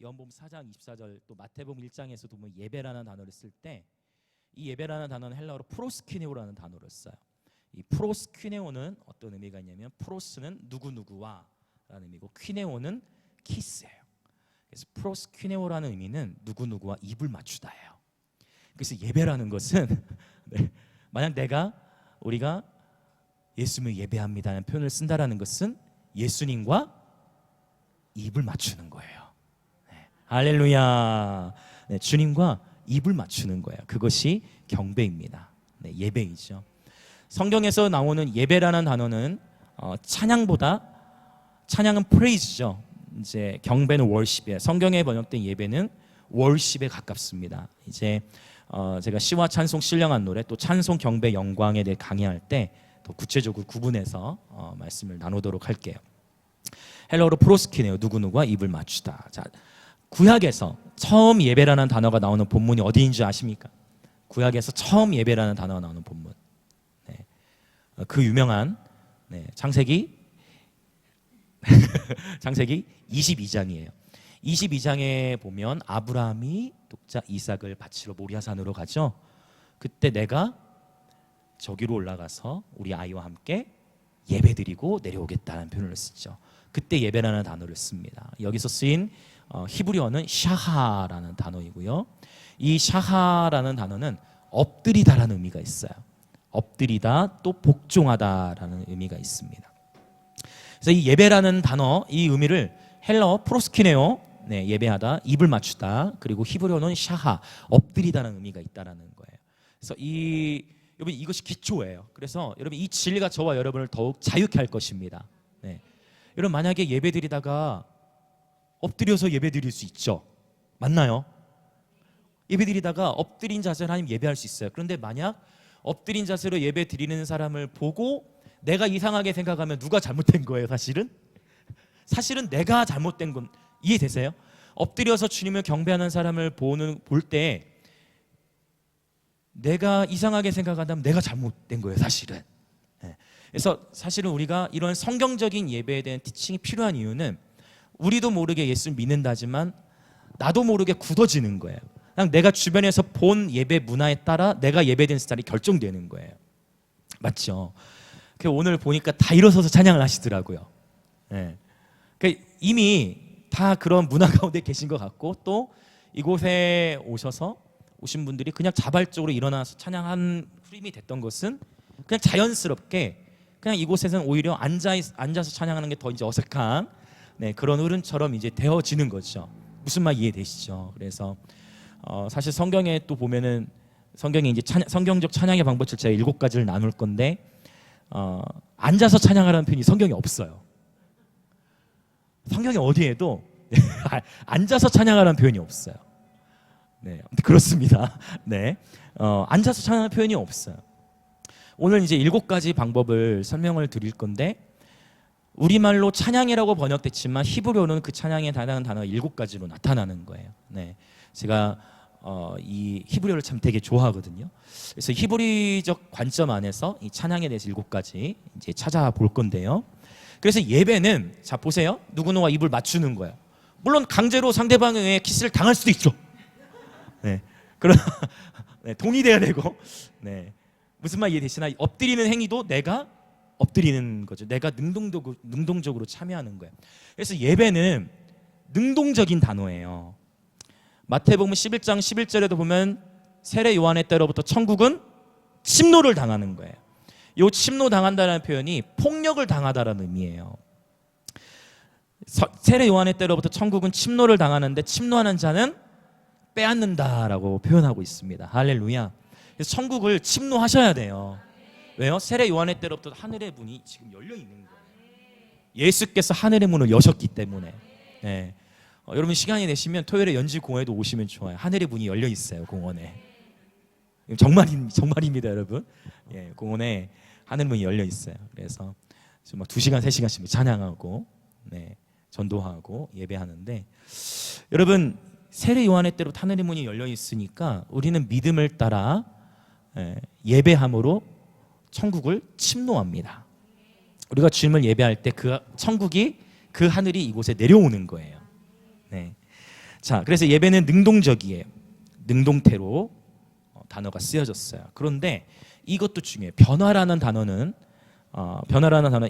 요한복음 4장 24절 또 마태복음 1장에서도 보면 예배라는 단어를 쓸 때 이 예배라는 단어는 헬라어로 프로스키네오라는 단어를 써요. 이 프로스키네오는 어떤 의미가 있냐면 프로스는 누구누구와 라는 의미고 퀴네오는 키스예요. 그래서 프로스퀴네오라는 의미는 누구누구와 입을 맞추다예요. 그래서 예배라는 것은 네, 만약 우리가 예수님을 예배합니다라는 표현을 쓴다라는 것은 예수님과 입을 맞추는 거예요. 네, 할렐루야. 네, 주님과 입을 맞추는 거예요. 그것이 경배입니다. 네, 예배이죠. 성경에서 나오는 예배라는 단어는 찬양은 프레이즈죠. 이제 경배는 월십이에요. 성경에 번역된 예배는 월십에 가깝습니다. 이제 제가 시와 찬송 신령한 노래 또 찬송 경배 영광에 대해 강의할 때 더 구체적으로 구분해서 말씀을 나누도록 할게요. 헬라어로 프로스키네요. 누구누구와 입을 맞추다. 자, 구약에서 처음 예배라는 단어가 나오는 본문이 어디인 줄 아십니까? 구약에서 처음 예배라는 단어가 나오는 본문. 네. 그 유명한 창세기 22장이에요. 22장에 보면 아브라함이 독자 이삭을 바치러 모리아산으로 가죠. 그때 내가 저기로 올라가서 우리 아이와 함께 예배드리고 내려오겠다는 표현을 쓰죠. 그때 예배라는 단어를 씁니다. 여기서 쓰인 히브리어는 샤하라는 단어이고요. 이 샤하라는 단어는 엎드리다라는 의미가 있어요. 엎드리다 또 복종하다라는 의미가 있습니다. 그래서 이 예배라는 단어, 이 의미를 헬라어 프로스키네오, 예배하다, 입을 맞추다, 그리고 히브리어는 샤하, 엎드리다는 의미가 있다라는 거예요. 그래서 여러분 이것이 기초예요. 그래서 여러분 이 진리가 저와 여러분을 더욱 자유케 할 것입니다. 네. 여러분 만약에 예배드리다가 엎드려서 예배드릴 수 있죠. 맞나요? 예배드리다가 엎드린 자세로 하나님 예배할 수 있어요. 그런데 만약 엎드린 자세로 예배드리는 사람을 보고 내가 이상하게 생각하면 누가 잘못된 거예요? 사실은 내가 잘못된 건 이해되세요? 엎드려서 주님을 경배하는 사람을 볼 때 내가 이상하게 생각한다면 내가 잘못된 거예요, 사실은. 그래서 사실은 우리가 이런 성경적인 예배에 대한 티칭이 필요한 이유는 우리도 모르게 예수를 믿는다지만 나도 모르게 굳어지는 거예요. 그냥 내가 주변에서 본 예배 문화에 따라 내가 예배드리는 스타일이 결정되는 거예요. 맞죠? 오늘 보니까 다 일어서서 찬양을 하시더라고요. 그러니까 이미 다 그런 문화 가운데 계신 것 같고 또 이곳에 오신 분들이 그냥 자발적으로 일어나서 찬양한 흐름이 됐던 것은 그냥 자연스럽게 그냥 이곳에서는 오히려 앉아서 찬양하는 게 더 이제 어색한 그런 흐름처럼 이제 되어지는 거죠. 무슨 말 이해되시죠? 그래서 사실 성경에 또 보면은 성경에 이제 성경적 찬양의 방법을 제가 7가지를 나눌 건데 앉아서 찬양하라는 표현이 성경에 없어요. 성경에 어디에도 앉아서 찬양하라는 표현이 없어요. 네, 그렇습니다. 네, 앉아서 찬양하는 표현이 없어요. 오늘 이제 7가지 방법을 설명을 드릴 건데 우리말로 찬양이라고 번역됐지만 히브리어는 그 찬양에 해당하는 단어가 7가지로 나타나는 거예요. 네, 제가 이 히브리어를 참 되게 좋아하거든요. 그래서 히브리적 관점 안에서 이 찬양에 대해서 7가지 이제 찾아볼 건데요. 그래서 예배는 자 보세요. 누구누구와 입을 맞추는 거예요. 물론 강제로 상대방의 키스를 당할 수도 있죠. 그러나 동의돼야 되고, 무슨 말 이해되시나? 엎드리는 행위도 내가 엎드리는 거죠. 내가 능동적으로 참여하는 거예요. 그래서 예배는 능동적인 단어예요. 마태복음 11장 11절에도 보면 세례 요한의 때로부터 천국은 침노를 당하는 거예요. 이 침노 당한다는 표현이 폭력을 당하다라는 의미예요. 세례 요한의 때로부터 천국은 침노를 당하는데 침노하는 자는 빼앗는다라고 표현하고 있습니다. 할렐루야. 그래서 천국을 침노하셔야 돼요. 왜요? 세례 요한의 때로부터 하늘의 문이 지금 열려 있는 거예요. 예수께서 하늘의 문을 여셨기 때문에. 여러분 시간이 되시면 토요일에 연지 공원에도 오시면 좋아요. 하늘의 문이 열려 있어요, 공원에. 정말입니다, 여러분. 공원에 하늘 문이 열려 있어요. 그래서 막 2시간, 3시간씩 찬양하고 전도하고 예배하는데 여러분 세례 요한의 때로부터 하늘의 문이 열려 있으니까 우리는 믿음을 따라 예배함으로 천국을 침노합니다. 우리가 주님을 예배할 때 그 천국이 그 하늘이 이곳에 내려오는 거예요. 자, 그래서 예배는 능동적이에요. 능동태로 단어가 쓰여졌어요. 그런데 이것도 중요해요. 변화라는 단어는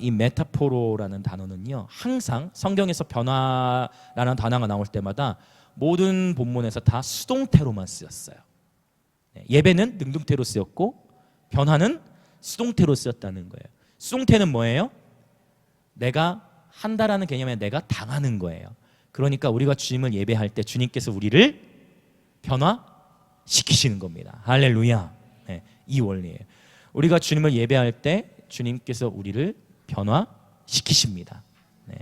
이 메타포로라는 단어는요, 항상 성경에서 변화라는 단어가 나올 때마다 모든 본문에서 다 수동태로만 쓰였어요. 예배는 능동태로 쓰였고 변화는 수동태로 쓰였다는 거예요. 수동태는 뭐예요? 내가 한다라는 개념에 내가 당하는 거예요. 그러니까 우리가 주님을 예배할 때 주님께서 우리를 변화시키시는 겁니다. 할렐루야. 네, 이 원리예요. 우리가 주님을 예배할 때 주님께서 우리를 변화시키십니다. 네.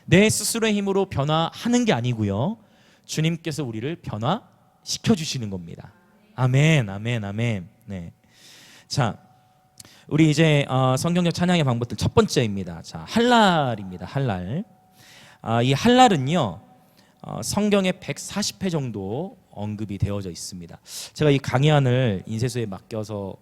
내 스스로의 힘으로 변화하는 게 아니고요, 주님께서 우리를 변화시켜 주시는 겁니다. 아멘, 아멘, 아멘. 네. 자, 우리 이제 성경적 찬양의 방법들 첫 번째입니다. 자, 할랄입니다. 할랄. 이 할랄은요, 성경에 140회 정도 언급이 되어져 있습니다. 제가 이 강의안을 인쇄소에 맡겨서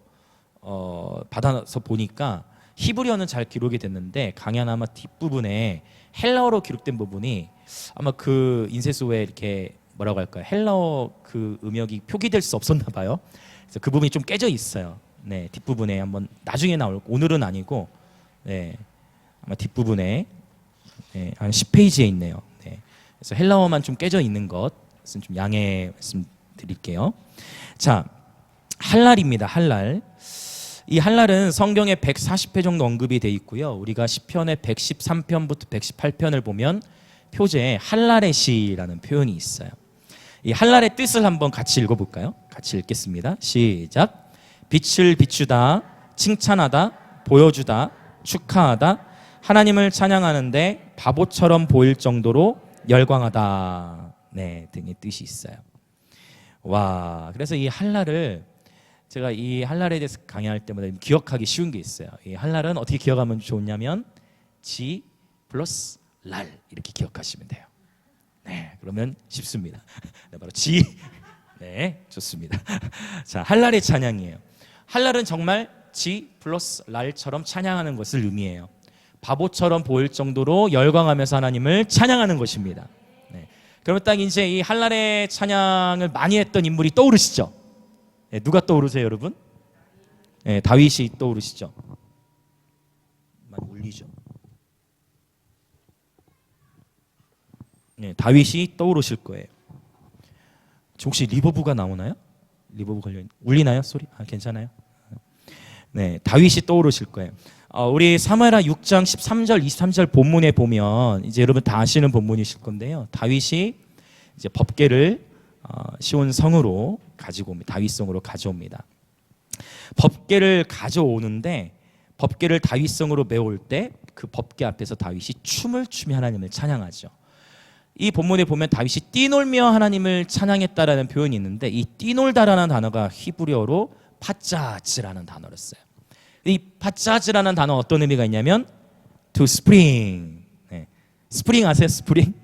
받아서 보니까 히브리어는 잘 기록이 됐는데 강의안 아마 뒷부분에 헬라어로 기록된 부분이 아마 그 인쇄소에 이렇게 뭐라고 할까요? 헬라어 그 음역이 표기될 수 없었나 봐요. 그래서 그 부분이 좀 깨져 있어요. 네, 뒷부분에 한번 나중에 나올, 오늘은 아니고, 네, 아마 뒷부분에 네, 한 10페이지에 있네요. 네, 그래서 헬라어만 좀 깨져 있는 것은 좀 양해 말씀드릴게요. 자, 할랄입니다. 할랄. 이 할랄은 성경에 140회 정도 언급이 돼 있고요. 우리가 시편의 113편부터 118편을 보면 표제에 할랄의 시라는 표현이 있어요. 이 할랄의 뜻을 한번 같이 읽어볼까요? 같이 읽겠습니다. 시작. 빛을 비추다, 칭찬하다, 보여주다, 축하하다, 하나님을 찬양하는데 바보처럼 보일 정도로 열광하다, 네, 등의 뜻이 있어요. 와, 그래서 이 할랄을 제가 이 할랄에 대해서 강의할 때마다 기억하기 쉬운 게 있어요. 이 할랄은 어떻게 기억하면 좋냐면 지 플러스 랄 이렇게 기억하시면 돼요. 네, 그러면 쉽습니다. 네, 바로 지. 네, 좋습니다. 자, 할랄의 찬양이에요. 할랄은 정말 지 플러스 랄처럼 찬양하는 것을 의미해요. 바보처럼 보일 정도로 열광하면서 하나님을 찬양하는 것입니다. 네. 그러면 딱 이제 이 할랄의 찬양을 많이 했던 인물이 떠오르시죠? 네, 누가 떠오르세요, 여러분? 네, 다윗이 떠오르시죠? 많이 울리죠? 네, 다윗이 떠오르실 거예요. 혹시 리버브가 나오나요? 리버브 걸려 울리나요? 소리? 괜찮아요? 네, 다윗이 떠오르실 거예요. 우리 사무엘하 6장 13절 23절 본문에 보면 이제 여러분 다 아시는 본문이실 건데요. 다윗이 이제 법궤를 시온 성으로 가지고 옵니다. 다윗성으로 가져옵니다. 법궤를 가져오는데 법궤를 다윗성으로 메올 때 그 법궤 앞에서 다윗이 춤을 추며 하나님을 찬양하죠. 이 본문에 보면 다윗이 뛰놀며 하나님을 찬양했다라는 표현이 있는데 이 뛰놀다라는 단어가 히브리어로 파짜즈라는 단어를 써요. 이 파짜즈라는 단어 어떤 의미가 있냐면 to spring. 네. 스프링 아세요? 스프링?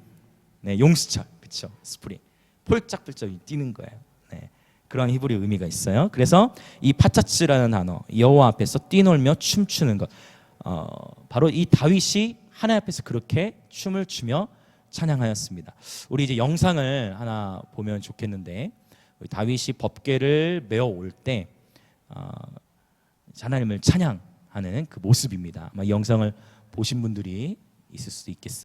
네, 용수철. 그렇죠. 스프링. 폴짝폴짝 뛰는 거예요. 네. 그런 히브리 의미가 있어요. 그래서 이 파짜즈라는 단어, 여호와 앞에서 뛰놀며 춤추는 것. 바로 이 다윗이 하나님 앞에서 그렇게 춤을 추며 찬양하였습니다. 우리 이제 영상을 하나 보면 좋겠는데 다윗이 법궤를 메어 올 때 하나님을 찬양하는 그 모습입니다. 아마 이 영상을 보신 분들이 있을 수도 있겠습니다.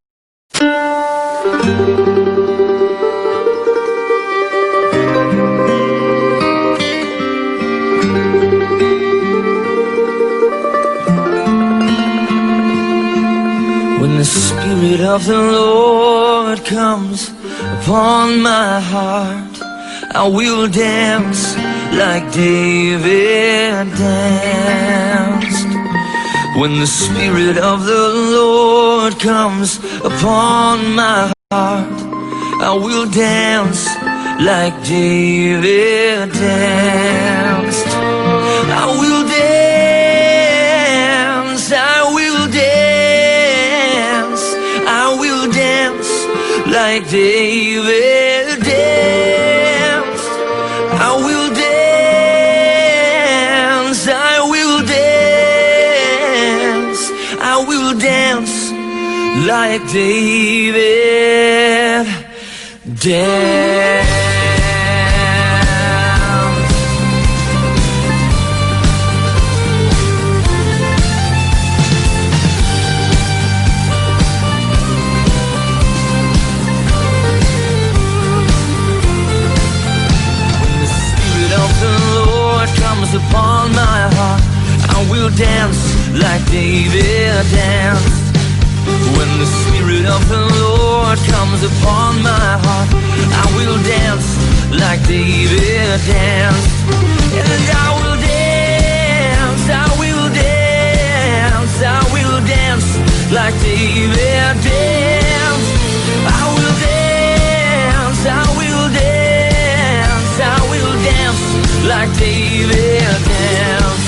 When the Spirit of the Lord comes upon my heart, I will dance like David danced. When the Spirit of the Lord comes upon my heart, I will dance like David danced. I will dance, I will dance, I will dance like David danced. I will dance, I will dance, I will dance like David dance. When the Spirit of the Lord comes upon my heart, I will dance like David danced. When the Spirit of the Lord comes upon my heart, I will dance like David danced. And I will dance, I will dance, I will dance like David danced. I will dance, I will dance, I will dance like David danced.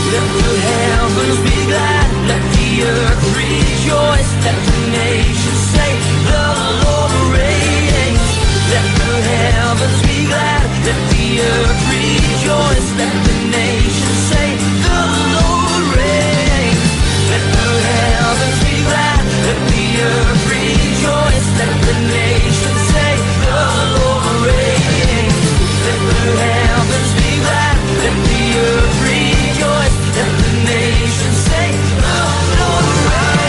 Let the heavens be glad, let the earth rejoice, let the nations say the Lord reigns. Let the heavens be glad, let the earth rejoice, let the nations say the Lord reigns. Let the heavens be glad, let the earth rejoice, let the nations say the Lord reigns. Let the heavens be glad, let the earth rejoice, let the nations say the Lord reigns.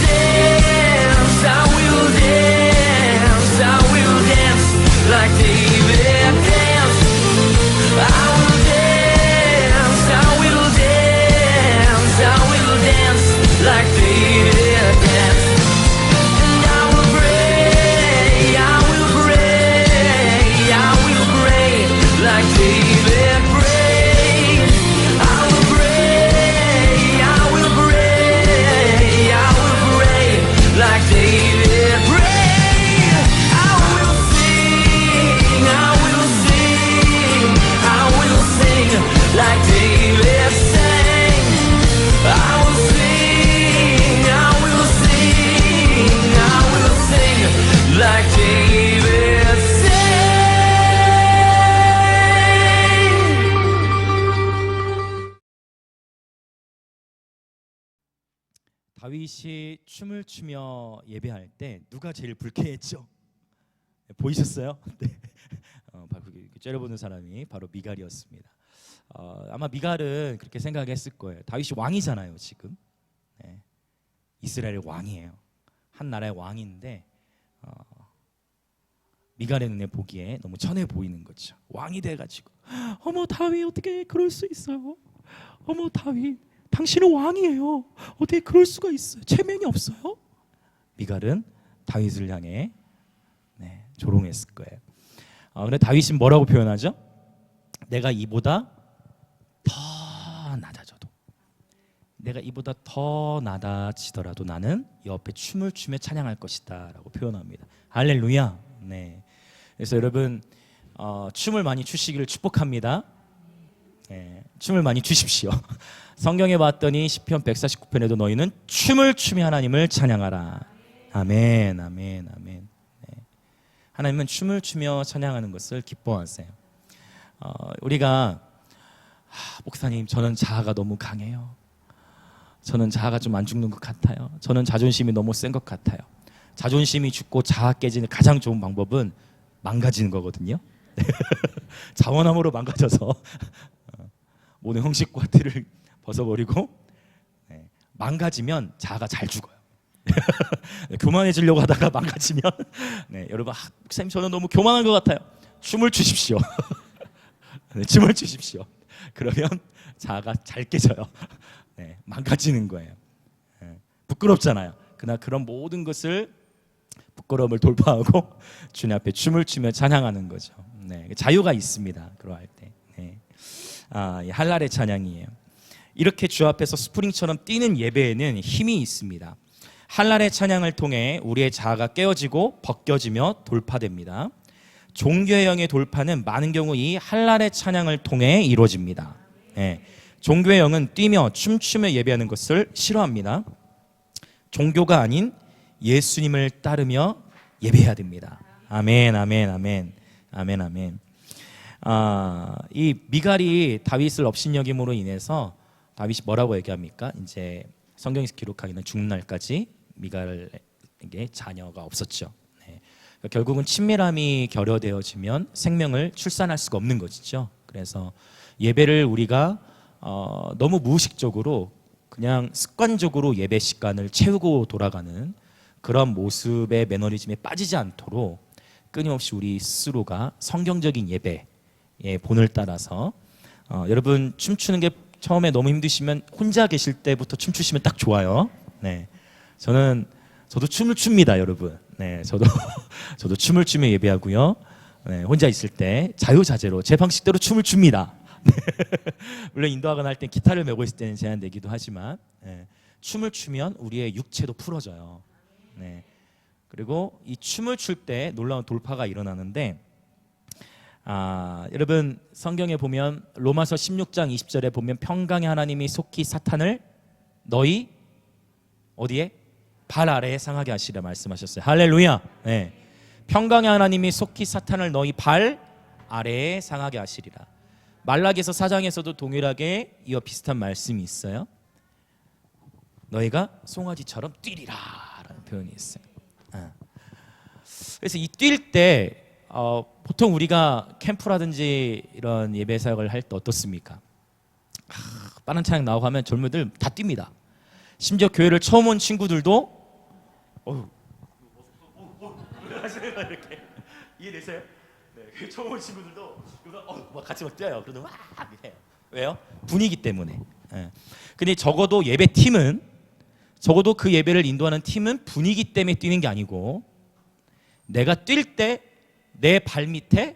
Dance, I will dance, I will dance like David danced. I will dance, I will dance, I will dance like David danced. And I will pray, I will pray, I will pray like David prayed. I will pray, I will pray, I will pray like David prayed. I will sing, I will sing, I will sing like David sang. I will sing, I will sing, I will sing like David sang. 다윗이 춤을 추며 예배할 때 누가 제일 불쾌했죠? 보이셨어요? 네. 바로 째려보는 사람이 바로 미갈이었습니다. 아마 미갈은 그렇게 생각했을 거예요. 다윗이 왕이잖아요, 지금. 네. 이스라엘 왕이에요. 한 나라의 왕인데 미갈의 눈에 보기에 너무 천해 보이는 거죠. 왕이 돼가지고 어머 다윗 어떻게 그럴 수 있어요? 어머 다윗 당신은 왕이에요. 어떻게 그럴 수가 있어요? 체면이 없어요? 미갈은 다윗을 향해 조롱했을 거예요. 근데 다윗은 뭐라고 표현하죠? 내가 이보다 더 낮아져도, 내가 이보다 더 낮아지더라도 나는 옆에 춤을 추며 찬양할 것이다라고 표현합니다. 할렐루야. 네. 그래서 여러분 춤을 많이 추시기를 축복합니다. 네, 춤을 많이 추십시오. 성경에 봤더니 시편 149편에도 너희는 춤을 추며 하나님을 찬양하라. 아멘, 아멘, 아멘. 네. 하나님은 춤을 추며 찬양하는 것을 기뻐하세요. 우리가 목사님 저는 자아가 너무 강해요. 저는 자아가 좀 안 죽는 것 같아요. 저는 자존심이 너무 센 것 같아요. 자존심이 죽고 자아 깨지는 가장 좋은 방법은 망가지는 거거든요. 자원함으로 망가져서 모든 형식과 틀을 벗어버리고 망가지면 자아가 잘 죽어요. 교만해지려고 하다가 망가지면 여러분 목사님 저는 너무 교만한 것 같아요. 춤을 추십시오. 춤을 추십시오. 그러면 자아가 잘 깨져요. 망가지는 거예요. 부끄럽잖아요. 그러나 그런 모든 것을 부끄러움을 돌파하고 주님 앞에 춤을 추며 찬양하는 거죠. 자유가 있습니다. 그러할 때. 할랄의 찬양이에요. 이렇게 주 앞에서 스프링처럼 뛰는 예배에는 힘이 있습니다. 할랄의 찬양을 통해 우리의 자아가 깨어지고 벗겨지며 돌파됩니다. 종교의 영의 돌파는 많은 경우 이 할랄의 찬양을 통해 이루어집니다. 종교의 영은 뛰며 춤추며 예배하는 것을 싫어합니다. 종교가 아닌 예수님을 따르며 예배해야 됩니다. 아멘, 아멘, 아멘, 아멘, 아멘. 이 미갈이 다윗을 업신여김으로 인해서 다윗이 뭐라고 얘기합니까? 이제 성경에서 기록하기는 죽는 날까지 미갈에게 자녀가 없었죠. 네. 그러니까 결국은 친밀함이 결여되어지면 생명을 출산할 수가 없는 것이죠. 그래서 예배를 우리가 너무 무의식적으로 그냥 습관적으로 예배 시간을 채우고 돌아가는 그런 모습의 매너리즘에 빠지지 않도록 끊임없이 우리 스스로가 성경적인 예배의 본을 따라서 여러분 춤추는 게 처음에 너무 힘드시면 혼자 계실 때부터 춤추시면 딱 좋아요. 네, 저도 춤을 춥니다, 여러분. 네, 저도 춤을 추며 예배하고요. 네, 혼자 있을 때 자유자재로 제 방식대로 춤을 춥니다. 물론 인도하거나 할 땐 기타를 메고 있을 때는 제한되기도 하지만 춤을 추면 우리의 육체도 풀어져요. 네. 그리고 이 춤을 출 때 놀라운 돌파가 일어나는데 여러분 성경에 보면 로마서 16장 20절에 보면 평강의 하나님이 속히 사탄을 너희 어디에? 발 아래에 상하게 하시라 말씀하셨어요. 할렐루야. 네. 평강의 하나님이 속히 사탄을 너희 발 아래에 상하게 하시리라. 말라기서 4장에서도 동일하게 이와 비슷한 말씀이 있어요. 너희가 송아지처럼 뛰리라 라는 표현이 있어요. 그래서 이 뛸 때 보통 우리가 캠프라든지 이런 예배 사역을 할 때 어떻습니까? 빠른 차량 나오고 하면 젊은이들 다 뜁니다. 심지어 교회를 처음 온 친구들도 이렇게 이해되세요? 네, 교회 처음 온 친구들도 막 같이 막 뛰어요. 그러면 막 해요. 왜요? 분위기 때문에. 근데 적어도 예배 팀은 적어도 그 예배를 인도하는 팀은 분위기 때문에 뛰는 게 아니고 내가 뛸 때 내 발 밑에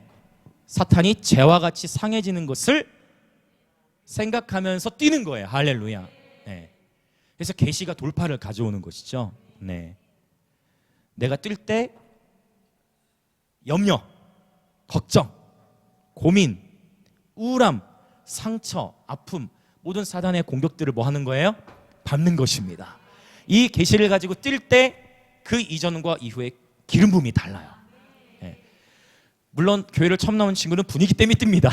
사탄이 재와 같이 상해지는 것을 생각하면서 뛰는 거예요. 할렐루야. 네. 그래서 계시가 돌파를 가져오는 것이죠. 네. 내가 뛸 때 염려, 걱정, 고민, 우울함, 상처, 아픔 모든 사단의 공격들을 뭐 하는 거예요? 밟는 것입니다. 이 계시를 가지고 뛸 때 그 이전과 이후의 기름 부음이 달라요. 네. 물론 교회를 처음 나온 친구는 분위기 때문에 뜁니다.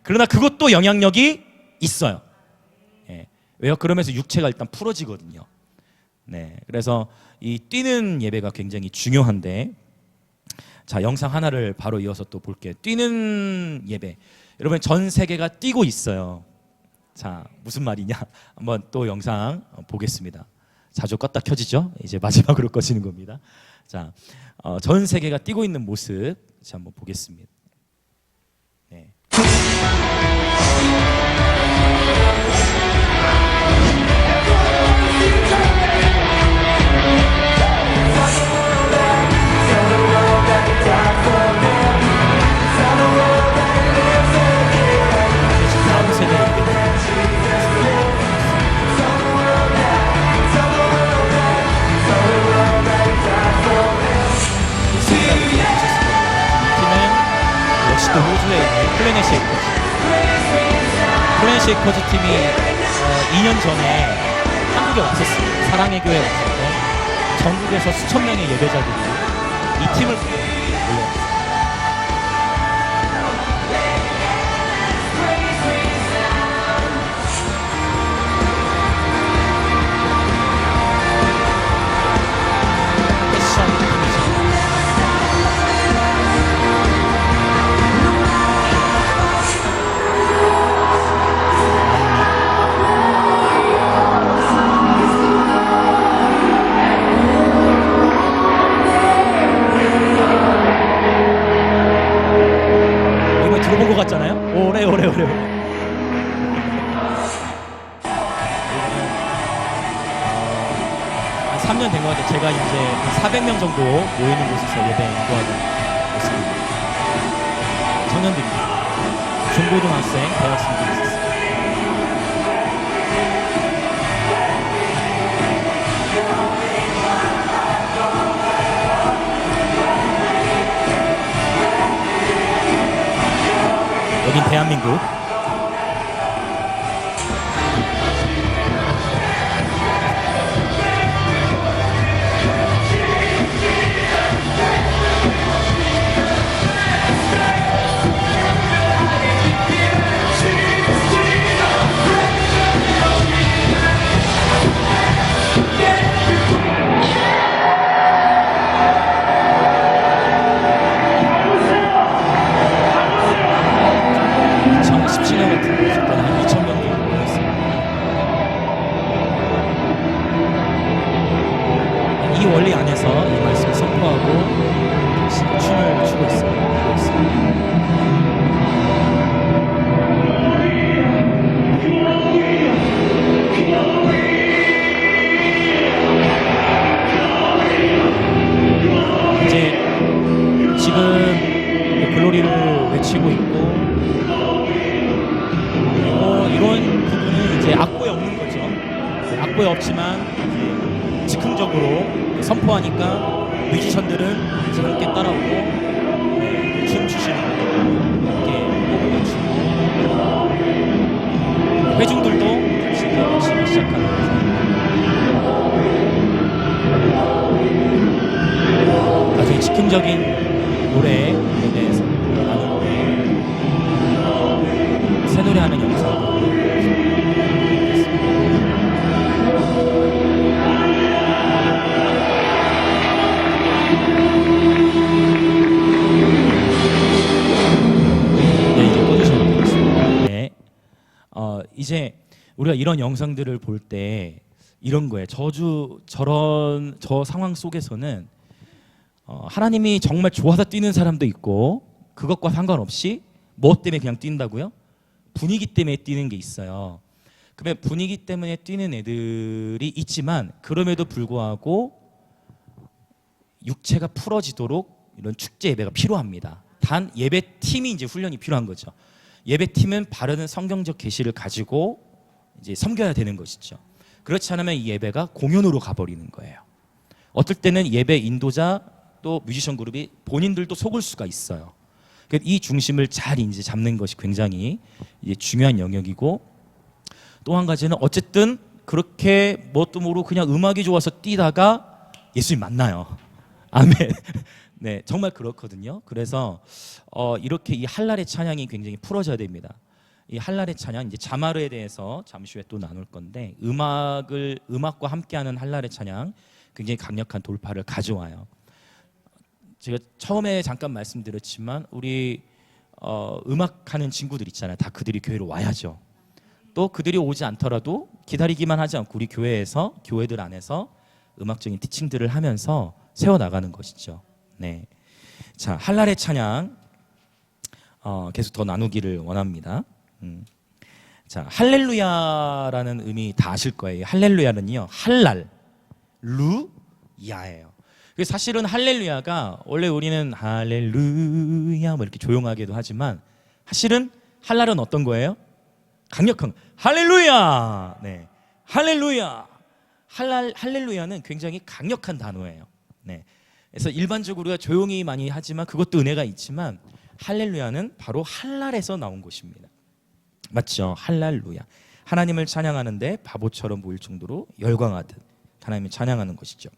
그러나 그것도 영향력이 있어요. 네. 왜요? 그러면서 육체가 일단 풀어지거든요. 네. 그래서 이 뛰는 예배가 굉장히 중요한데 자, 영상 하나를 바로 이어서 또 볼게요. 뛰는 예배. 여러분 전 세계가 뛰고 있어요. 자, 무슨 말이냐? 한번 또 영상 보겠습니다. 자주 껐다 켜지죠? 이제 마지막으로 꺼지는 겁니다. 자, 전 세계가 뛰고 있는 모습 자, 한번 보겠습니다. 네. 다음 세대에 또 호주에 있는 플래닛 쉐이커즈. 플래닛 쉐이커즈 팀이 2년 전에 한국에 왔었습니다. 사랑의 교회에 왔을 때 전국에서 수천 명의 예배자들이 이 팀을 몰려왔어요. 들어본 것 같잖아요? 오래. 한 3년 된 것 같아요. 제가 이제 한 400명 정도 모이는 곳에서 예배 인도하는 모습입니다. 청년들입니다. 중고등학생, 대학생들이 있었어요. 여긴 대한민국. 글로리를 외치고 있고, 그리고 이런 부분은 이제 악보에 없는 거죠. 악보에 없지만 이제 즉흥적으로 선포하니까 뮤지션들은 이제 함께 따라오고, 네, 춤추시는 거고 함께 호흡을 맞추고, 회중들도 같이 이제 외치기 시작하는 거죠. 나중에 즉흥적인 노래에 대해서 나눌 때 새 노래하는 영상을 네, 이제 꺼주시면 되겠습니다. 네. 이제 우리가 이런 영상들을 볼 때 이런 거예요. 저 상황 속에서는 하나님이 정말 좋아서 뛰는 사람도 있고, 그것과 상관없이 뭐 때문에 그냥 뛴다고요? 분위기 때문에 뛰는 게 있어요. 그러면 분위기 때문에 뛰는 애들이 있지만, 그럼에도 불구하고 육체가 풀어지도록 이런 축제 예배가 필요합니다. 단 예배 팀이 이제 훈련이 필요한 거죠. 예배 팀은 바르는 성경적 계시를 가지고 이제 섬겨야 되는 것이죠. 그렇지 않으면 이 예배가 공연으로 가버리는 거예요. 어떨 때는 예배 인도자 또 뮤지션 그룹이 본인들도 속을 수가 있어요. 이 중심을 잘 이제 잡는 것이 굉장히 이제 중요한 영역이고, 또 한 가지는 어쨌든 그렇게 뭣도 모르고 그냥 음악이 좋아서 뛰다가 예수님 만나요. 아멘. 네, 정말 그렇거든요. 그래서 이렇게 이 할랄의 찬양이 굉장히 풀어져야 됩니다. 이 할랄의 찬양, 이제 자마르에 대해서 잠시 후에 또 나눌 건데, 음악과 함께하는 할랄의 찬양 굉장히 강력한 돌파를 가져와요. 제가 처음에 잠깐 말씀드렸지만 우리 음악하는 친구들 있잖아요. 다 그들이 교회로 와야죠. 또 그들이 오지 않더라도 기다리기만 하지 않고 우리 교회들 안에서 음악적인 티칭들을 하면서 세워나가는 것이죠. 네, 자, 할랄의 찬양 계속 더 나누기를 원합니다. 자, 할렐루야라는 의미 다 아실 거예요. 할렐루야는요, 할랄, 루야예요. 사실은 할렐루야가, 원래 우리는 할렐루야 뭐 이렇게 조용하게도 하지만, 사실은 할랄은 어떤 거예요? 강력한 할렐루야. 네, 할렐루야. 할렐루야는 굉장히 강력한 단어예요. 네, 그래서 일반적으로 우리가 조용히 많이 하지만 그것도 은혜가 있지만, 할렐루야는 바로 할랄에서 나온 것입니다. 맞죠? 할렐루야. 하나님을 찬양하는데 바보처럼 보일 정도로 열광하듯 하나님을 찬양하는 것이죠.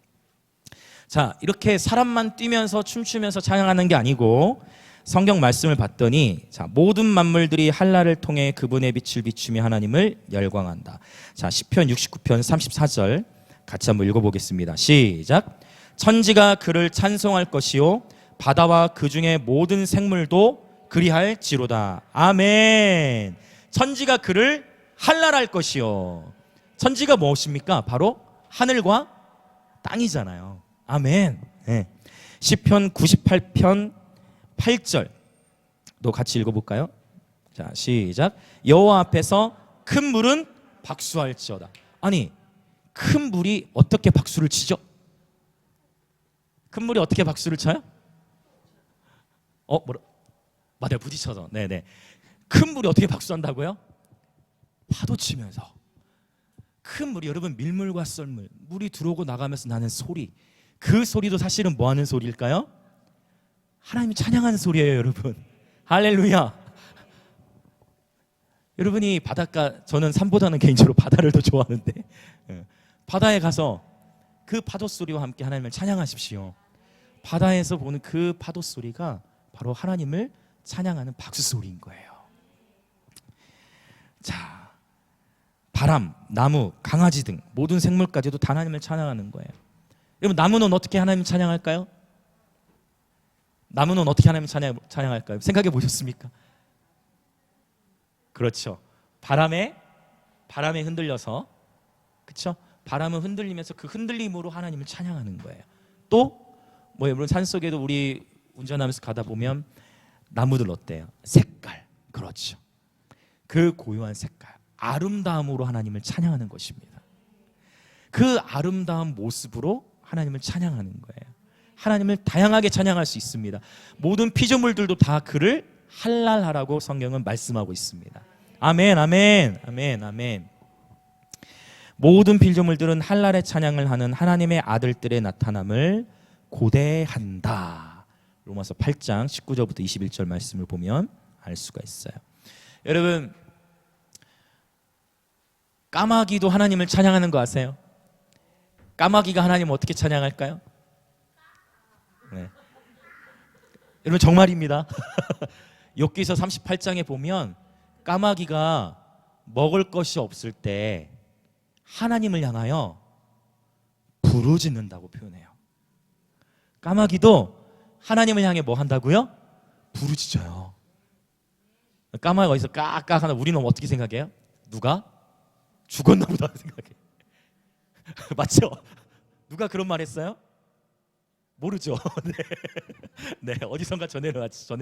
자, 이렇게 사람만 뛰면서 춤추면서 찬양하는 게 아니고, 성경 말씀을 봤더니, 자, 모든 만물들이 할랄을 통해 그분의 빛을 비추며 하나님을 열광한다. 자, 시편 69편 34절 같이 한번 읽어보겠습니다. 시작. 천지가 그를 찬송할 것이요 바다와 그 중에 모든 생물도 그리할지로다. 아멘. 천지가 그를 할랄할 것이요. 천지가 무엇입니까? 바로 하늘과 땅이잖아요. 아멘. 네. 시편 98편 8절도 같이 읽어볼까요? 자, 시작. 여호와 앞에서 큰 물은 박수할지어다. 아니, 큰 물이 어떻게 박수를 치죠? 큰 물이 어떻게 박수를 쳐요? 맞아요, 부딪혀서. 네네. 큰 물이 어떻게 박수한다고요? 파도 치면서. 큰 물이, 여러분, 밀물과 썰물, 물이 들어오고 나가면서 나는 소리, 그 소리도 사실은 뭐 하는 소리일까요? 하나님이 찬양하는 소리예요, 여러분. 할렐루야. 여러분이 바닷가, 저는 산보다는 개인적으로 바다를 더 좋아하는데, 바다에 가서 그 파도 소리와 함께 하나님을 찬양하십시오. 바다에서 보는 그 파도 소리가 바로 하나님을 찬양하는 박수 소리인 거예요. 자, 바람, 나무, 강아지 등 모든 생물까지도 다 하나님을 찬양하는 거예요. 여러분, 나무는 어떻게 하나님을 찬양할까요? 나무는 어떻게 하나님을 찬양할까요? 생각해 보셨습니까? 그렇죠. 바람에 흔들려서, 그렇죠? 바람은 흔들리면서 그 흔들림으로 하나님을 찬양하는 거예요. 또 뭐 여러분, 산속에도 우리 운전하면서 가다 보면 나무들 어때요? 색깔. 그렇죠. 그 고요한 색깔, 아름다움으로 하나님을 찬양하는 것입니다. 그 아름다운 모습으로 하나님을 찬양하는 거예요. 하나님을 다양하게 찬양할 수 있습니다. 모든 피조물들도 다 그를 할랄하라고 성경은 말씀하고 있습니다. 아멘, 아멘, 아멘, 아멘. 모든 피조물들은 할랄의 찬양을 하는 하나님의 아들들의 나타남을 고대한다. 로마서 8장 19절부터 21절 말씀을 보면 알 수가 있어요. 여러분, 까마귀도 하나님을 찬양하는 거 아세요? 까마귀가 하나님을 어떻게 찬양할까요? 네. 여러분 정말입니다. 욥기서 38장에 보면 까마귀가 먹을 것이 없을 때 하나님을 향하여 부르짖는다고 표현해요. 까마귀도 하나님을 향해 뭐 한다고요? 부르짖어요. 까마귀가 어디서 깍깍 하나 우리는 어떻게 생각해요? 누가? 죽었나 보다 생각해. 맞죠? 누가 그런 말 했어요? 모르죠. 네. 네, 어디선가 전해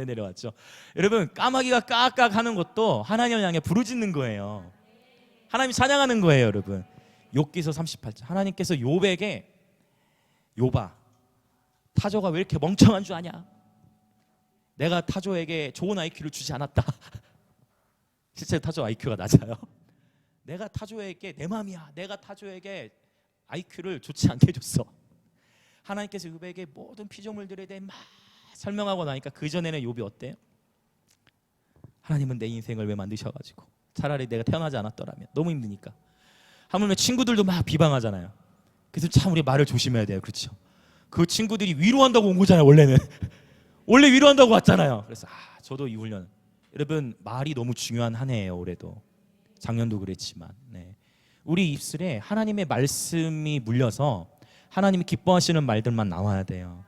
내려왔죠. 여러분, 까마귀가 깍깍 하는 것도 하나님을 향해 부르짖는 거예요. 하나님 찬양하는 거예요, 여러분. 욥기서 38장. 하나님께서 욥에게 욥아, 타조가 왜 이렇게 멍청한 줄 아냐? 내가 타조에게 좋은 IQ를 주지 않았다. 실제 타조 IQ가 낮아요. 내가 타조에게 내 마음이야. 내가 타조에게 IQ를 좋지 않게 줬어. 하나님께서 욥에게 모든 피조물들에 대해 막 설명하고 나니까 그 전에는 욥이 어때요? 하나님은 내 인생을 왜 만드셔가지고 차라리 내가 태어나지 않았더라면 너무 힘드니까. 하물며 친구들도 막 비방하잖아요. 그래서 참 우리 말을 조심해야 돼요. 그렇죠? 그 친구들이 위로한다고 온 거잖아요. 원래는 원래 위로한다고 왔잖아요. 그래서 저도 이 훈련, 여러분 말이 너무 중요한 한 해예요. 올해도 작년도 그랬지만 우리 입술에 하나님의 말씀이 물려서 하나님이 기뻐하시는 말들만 나와야 돼요.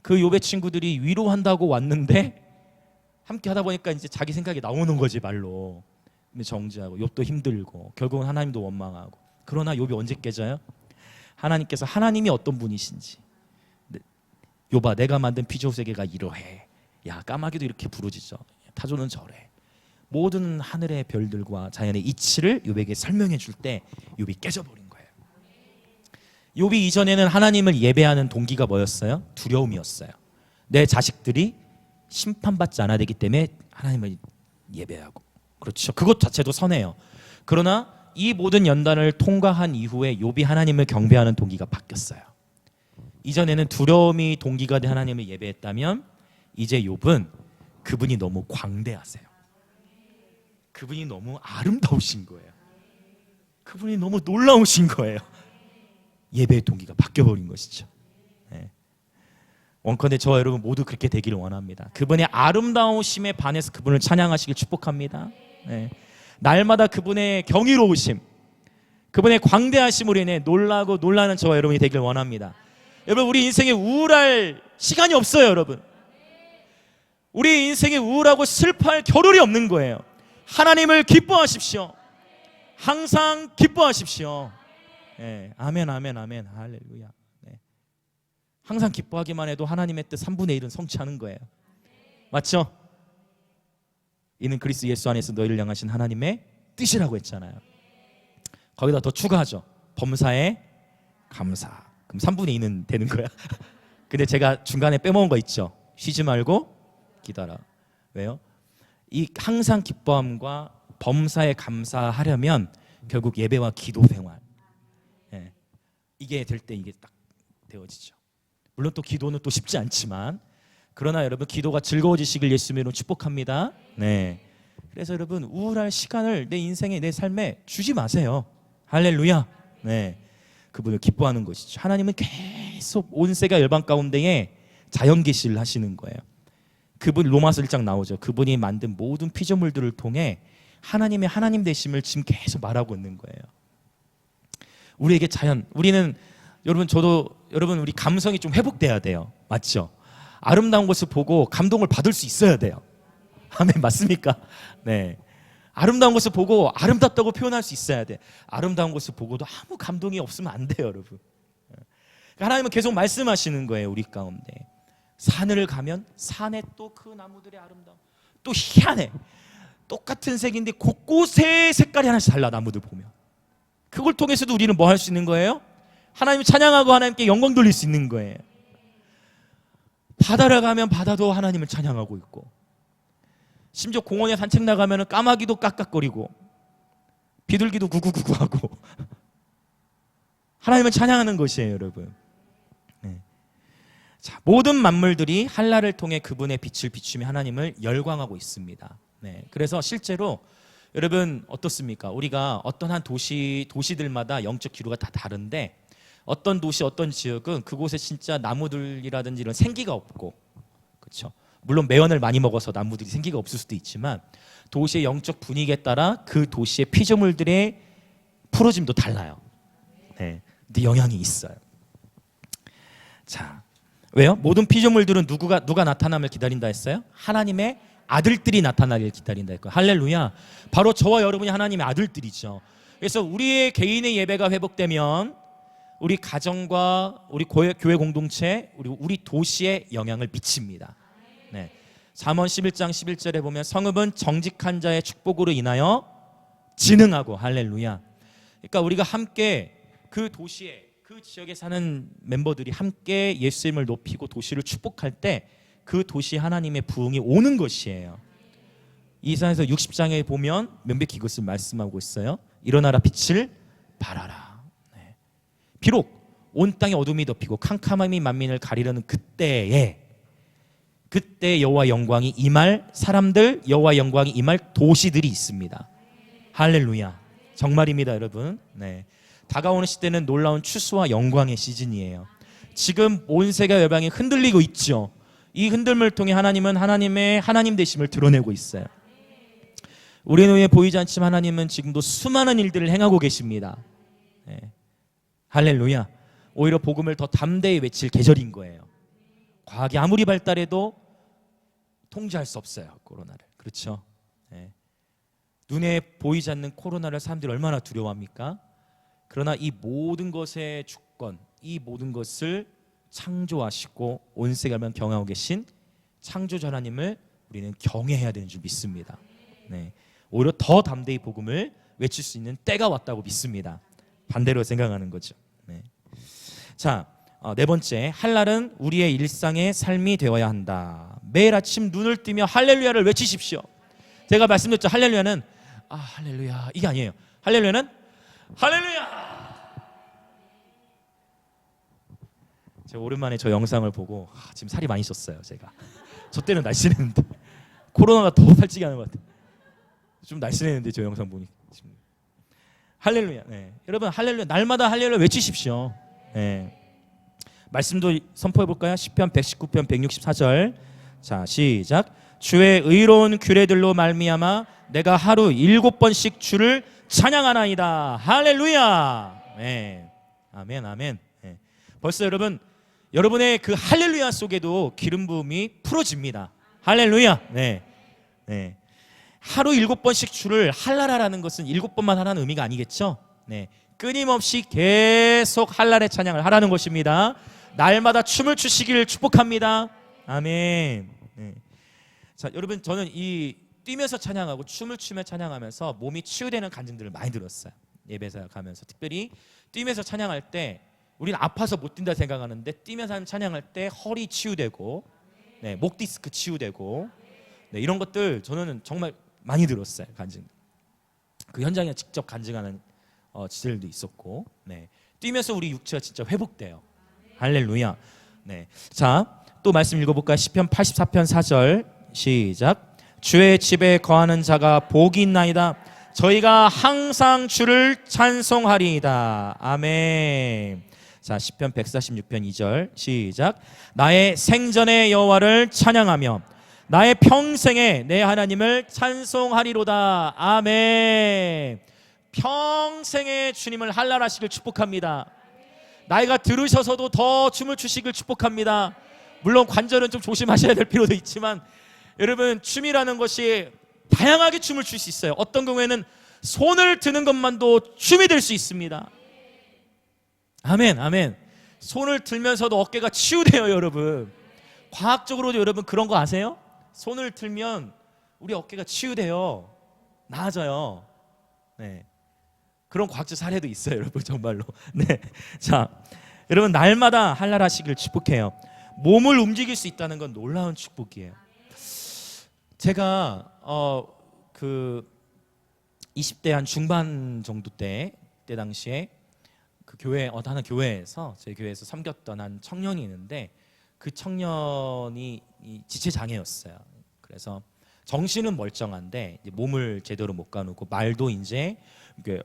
그 욥의 친구들이 위로한다고 왔는데 함께 하다 보니까 이제 자기 생각이 나오는 거지 말로. 정지하고 욥도 힘들고 결국은 하나님도 원망하고. 그러나 욥이 언제 깨져요? 하나님께서 하나님이 어떤 분이신지. 욥아, 내가 만든 피조 세계가 이러해. 야, 까마귀도 이렇게 부르짖어. 타조는 저래. 모든 하늘의 별들과 자연의 이치를 욥에게 설명해 줄 때 욥이 깨져버린 거예요. 욥이 이전에는 하나님을 예배하는 동기가 뭐였어요? 두려움이었어요. 내 자식들이 심판받지 않아야 되기 때문에 하나님을 예배하고. 그렇죠. 그것 자체도 선해요. 그러나 이 모든 연단을 통과한 이후에 욥이 하나님을 경배하는 동기가 바뀌었어요. 이전에는 두려움이 동기가 돼 하나님을 예배했다면 이제 욥은 그분이 너무 광대하세요. 그분이 너무 아름다우신 거예요. 그분이 너무 놀라우신 거예요. 예배의 동기가 바뀌어버린 것이죠. 원컨대 저와 여러분 모두 그렇게 되기를 원합니다. 그분의 아름다우심에 반해서 그분을 찬양하시길 축복합니다. 날마다 그분의 경이로우심, 그분의 광대하심으로 인해 놀라고 놀라는 저와 여러분이 되기를 원합니다. 여러분, 우리 인생에 우울할 시간이 없어요. 여러분, 우리 인생에 우울하고 슬퍼할 겨를이 없는 거예요. 하나님을 기뻐하십시오. 항상 기뻐하십시오. 아멘, 아멘, 아멘. 할렐루야. 항상 기뻐하기만 해도 하나님의 뜻 3분의 1은 성취하는 거예요. 맞죠? 이는 그리스도 예수 안에서 너희를 향하신 하나님의 뜻이라고 했잖아요. 거기다 더 추가하죠. 범사에 감사. 그럼 3분의 2는 되는 거야. 근데 제가 중간에 빼먹은 거 있죠. 쉬지 말고 기다려. 왜요? 이 항상 기뻐함과 범사에 감사하려면 결국 예배와 기도 생활, 이게 될 때 이게 딱 되어지죠. 물론 또 기도는 또 쉽지 않지만, 그러나 여러분 기도가 즐거워지시길 예수님으로 축복합니다. 그래서 여러분 우울할 시간을 내 인생에, 내 삶에 주지 마세요. 할렐루야. 그분을 기뻐하는 것이죠. 하나님은 계속 온 세계 열방 가운데에 자연 계시를 하시는 거예요. 그분, 로마서 1장 나오죠. 그분이 만든 모든 피조물들을 통해 하나님의 하나님 되심을 지금 계속 말하고 있는 거예요. 우리에게 자연, 우리는 여러분 우리 감성이 좀 회복돼야 돼요. 맞죠? 아름다운 것을 보고 감동을 받을 수 있어야 돼요. 아멘, 맞습니까? 아름다운 것을 보고 아름답다고 표현할 수 있어야 돼. 아름다운 것을 보고도 아무 감동이 없으면 안 돼요, 여러분. 하나님은 계속 말씀하시는 거예요, 우리 가운데. 산을 가면 산에 또 그 나무들의 아름다움, 또 희한해. 똑같은 색인데 곳곳에 색깔이 하나씩 달라. 나무들 보면 그걸 통해서도 우리는 뭐 할 수 있는 거예요? 하나님 찬양하고 하나님께 영광 돌릴 수 있는 거예요. 바다를 가면 바다도 하나님을 찬양하고 있고, 심지어 공원에 산책 나가면 까마귀도 깍깍거리고 비둘기도 구구구구하고 하나님을 찬양하는 것이에요, 여러분. 네. 자, 모든 만물들이 한라를 통해 그분의 빛을 비추며 하나님을 열광하고 있습니다. 네. 그래서 실제로 여러분 어떻습니까? 우리가 어떤 한 도시들마다 영적 기류가 다 다른데, 어떤 도시, 어떤 지역은 그곳에 진짜 나무들이라든지 이런 생기가 없고, 그렇죠? 물론 매연을 많이 먹어서 나무들이 생기가 없을 수도 있지만, 도시의 영적 분위기에 따라 그 도시의 피조물들의 푸르짐도 달라요. 네, 근데 영향이 있어요. 자, 왜요? 모든 피조물들은 누가 나타남을 기다린다 했어요? 하나님의 아들들이 나타나길 기다린다 했고, 할렐루야. 바로 저와 여러분이 하나님의 아들들이죠. 그래서 우리의 개인의 예배가 회복되면 우리 가정과 우리 교회 공동체, 우리 도시에 영향을 미칩니다. 네. 잠언 11장 11절에 보면 성읍은 정직한 자의 축복으로 인하여 진흥하고, 할렐루야. 그러니까 우리가 함께 그 도시에, 그 지역에 사는 멤버들이 함께 예수님을 높이고 도시를 축복할 때 그 도시에 하나님의 부흥이 오는 것이에요. 이사야서 60장에 보면 명백히 이것을 말씀하고 있어요. 일어나라, 빛을 발하라. 네. 비록 온 땅에 어둠이 덮이고 캄캄함이 만민을 가리려는 그때 여호와 영광이 임할 사람들, 여호와 영광이 임할 도시들이 있습니다. 할렐루야. 정말입니다, 여러분. 네. 다가오는 시대는 놀라운 추수와 영광의 시즌이에요. 지금 온 세계 열방이 흔들리고 있죠. 이 흔들림을 통해 하나님은 하나님의 하나님 되심을 드러내고 있어요. 우리 눈에 보이지 않지만 하나님은 지금도 수많은 일들을 행하고 계십니다. 네. 할렐루야. 오히려 복음을 더 담대히 외칠 계절인 거예요. 과학이 아무리 발달해도 통제할 수 없어요, 코로나를. 그렇죠? 네. 눈에 보이지 않는 코로나를 사람들이 얼마나 두려워합니까? 그러나 이 모든 것의 주권, 이 모든 것을 창조하시고 온 세계를 경영하고 계신 창조자 하나님을 우리는 경외해야 되는 줄 믿습니다. 네. 오히려 더 담대히 복음을 외칠 수 있는 때가 왔다고 믿습니다. 반대로 생각하는 거죠. 네. 자, 네 번째, 할랄은 우리의 일상의 삶이 되어야 한다. 매일 아침 눈을 뜨며 할렐루야를 외치십시오. 제가 말씀드렸죠. 할렐루야는 할렐루야 이게 아니에요. 할렐루야는 할렐루야. 제가 오랜만에 저 영상을 보고 지금 살이 많이 쪘어요. 제가 저 때는 날씬했는데 코로나가 더 살찌게 하는 것 같아요. 좀 날씬했는데 저 영상 보니 지금. 할렐루야. 네. 여러분 할렐루야, 날마다 할렐루야 외치십시오. 네. 말씀도 선포해 볼까요? 시편 119편 164절. 자, 시작. 주의 의로운 규례들로 말미암아 내가 하루 7번씩 주를 찬양하나이다. 할렐루야. 네. 아멘, 아멘. 네. 벌써 여러분의 그 할렐루야 속에도 기름 부음이 풀어집니다. 할렐루야. 네. 네. 하루 7번씩 주를 할랄하라는 것은 7번만 하라는 의미가 아니겠죠? 네. 끊임없이 계속 할랄의 찬양을 하라는 것입니다. 날마다 춤을 추시기를 축복합니다. 아멘. 네. 자, 여러분 저는 이 뛰면서 찬양하고 춤을 추며 찬양하면서 몸이 치유되는 간증들을 많이 들었어요. 예배사 가면서 특별히 뛰면서 찬양할 때 우리는 아파서 못 뛴다 생각하는데 뛰면서 찬양할 때 허리 치유되고, 네, 목 디스크 치유되고, 네, 이런 것들 저는 정말 많이 들었어요. 간증. 그 현장에 직접 간증하는 지들도 있었고, 네, 뛰면서 우리 육체가 진짜 회복돼요. 할렐루야. 네, 자, 또 말씀 읽어볼까요? 시편 84편 4절 시작. 주의 집에 거하는 자가 복이 있나이다. 저희가 항상 주를 찬송하리이다. 아멘. 자, 시편 146편 2절 시작. 나의 생전의 여호와를 찬양하며 나의 평생에 내 하나님을 찬송하리로다. 아멘. 평생에 주님을 할랄하시길 축복합니다. 나이가 들으셔서도 더 춤을 추시길 축복합니다. 물론 관절은 좀 조심하셔야 될 필요도 있지만 여러분 춤이라는 것이 다양하게 춤을 출 수 있어요. 어떤 경우에는 손을 드는 것만도 춤이 될 수 있습니다. 아멘, 아멘. 손을 들면서도 어깨가 치유돼요, 여러분. 과학적으로도 여러분 그런 거 아세요? 손을 들면 우리 어깨가 치유돼요. 나아져요. 네. 그런 과학적 사례도 있어요, 여러분 정말로. 네. 자, 여러분 날마다 할랄하시길 축복해요. 몸을 움직일 수 있다는 건 놀라운 축복이에요. 제가 그 20대 한 중반 정도 때 당시에 그 교회 하나 교회에서 저희 교회에서 섬겼던 한 청년이 있는데 그 청년이 이 지체 장애였어요. 그래서 정신은 멀쩡한데 이제 몸을 제대로 못 가누고 말도 이제 이게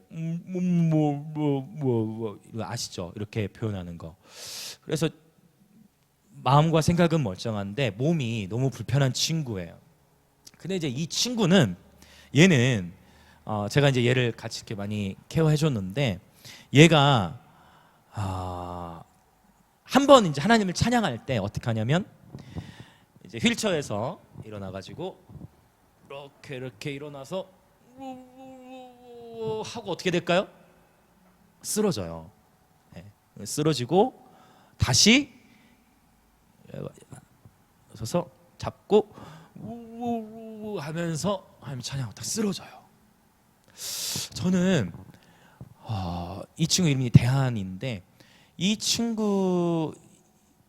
이거 아시죠? 이렇게 표현하는 거. 그래서 마음과 생각은 멀쩡한데 몸이 너무 불편한 친구예요. 근데 이제 이 친구는 얘는 제가 이제 얘를 같이 이렇게 많이 케어해 줬는데 얘가 한 번 이제 하나님을 찬양할 때 어떻게 하냐면 이제 휠체어에서 일어나 가지고 이렇게 일어나서 하고 어떻게 될까요? 쓰러져요. 네. 쓰러지고 다시 서서 잡고 하면서 하나님 찬양하고 딱 쓰러져요. 저는 이 친구 이름이 대한인데 이 친구의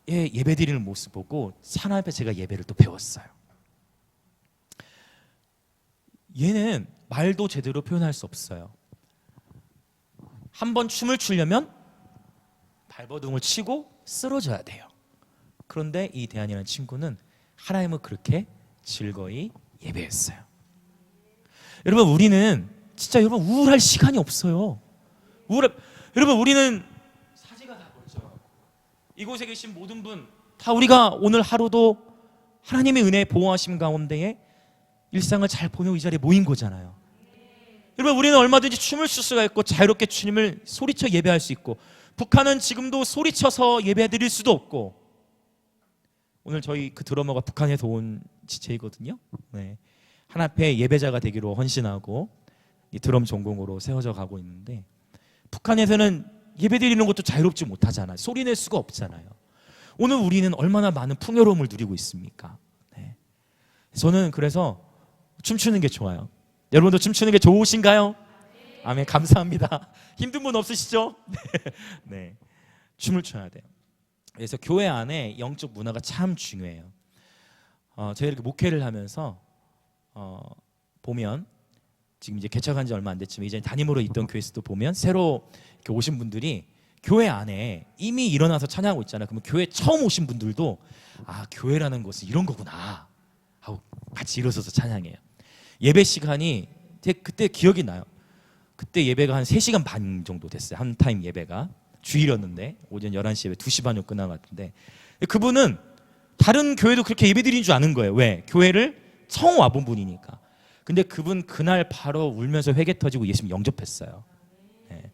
예배드리는 모습 보고 하나님 앞에 제가 예배를 또 배웠어요. 얘는 말도 제대로 표현할 수 없어요. 한 번 춤을 추려면 발버둥을 치고 쓰러져야 돼요. 그런데 이 대한이라는 친구는 하나님을 그렇게 즐거이 예배했어요. 여러분 우리는 진짜 여러분 우울할 시간이 없어요. 여러분 우리는 사지가 다 멀죠. 이곳에 계신 모든 분 다 우리가 오늘 하루도 하나님의 은혜 보호하심 가운데에 일상을 잘 보내고 이 자리에 모인 거잖아요. 여러분 우리는 얼마든지 춤을 출 수가 있고 자유롭게 주님을 소리쳐 예배할 수 있고 북한은 지금도 소리쳐서 예배 드릴 수도 없고 오늘 저희 그 드러머가 북한에서 온 지체이거든요. 네. 하나 앞에 예배자가 되기로 헌신하고 이 드럼 전공으로 세워져 가고 있는데 북한에서는 예배 드리는 것도 자유롭지 못하잖아요. 소리 낼 수가 없잖아요. 오늘 우리는 얼마나 많은 풍요로움을 누리고 있습니까? 네. 저는 그래서 춤추는 게 좋아요. 여러분도 춤추는 게 좋으신가요? 아멘. 감사합니다. 힘든 분 없으시죠? 네. 춤을 춰야 돼요. 그래서 교회 안에 영적 문화가 참 중요해요. 제가 이렇게 목회를 하면서 보면 지금 이제 개척한 지 얼마 안 됐지만 이제 담임으로 있던 교회에서도 보면 새로 이렇게 오신 분들이 교회 안에 이미 일어나서 찬양하고 있잖아요. 그러면 교회 처음 오신 분들도 교회라는 것은 이런 거구나 하고 같이 일어서서 찬양해요. 예배 시간이 그때 기억이 나요. 그때 예배가 한 3시간 반 정도 됐어요. 한 타임 예배가 주일이었는데 오전 11시 예배 2시 반으로 끝난 것 같은데 그분은 다른 교회도 그렇게 예배 드리는 줄 아는 거예요. 왜? 교회를 처음 와본 분이니까. 근데 그분 그날 바로 울면서 회개 터지고 예수님 영접했어요. 네.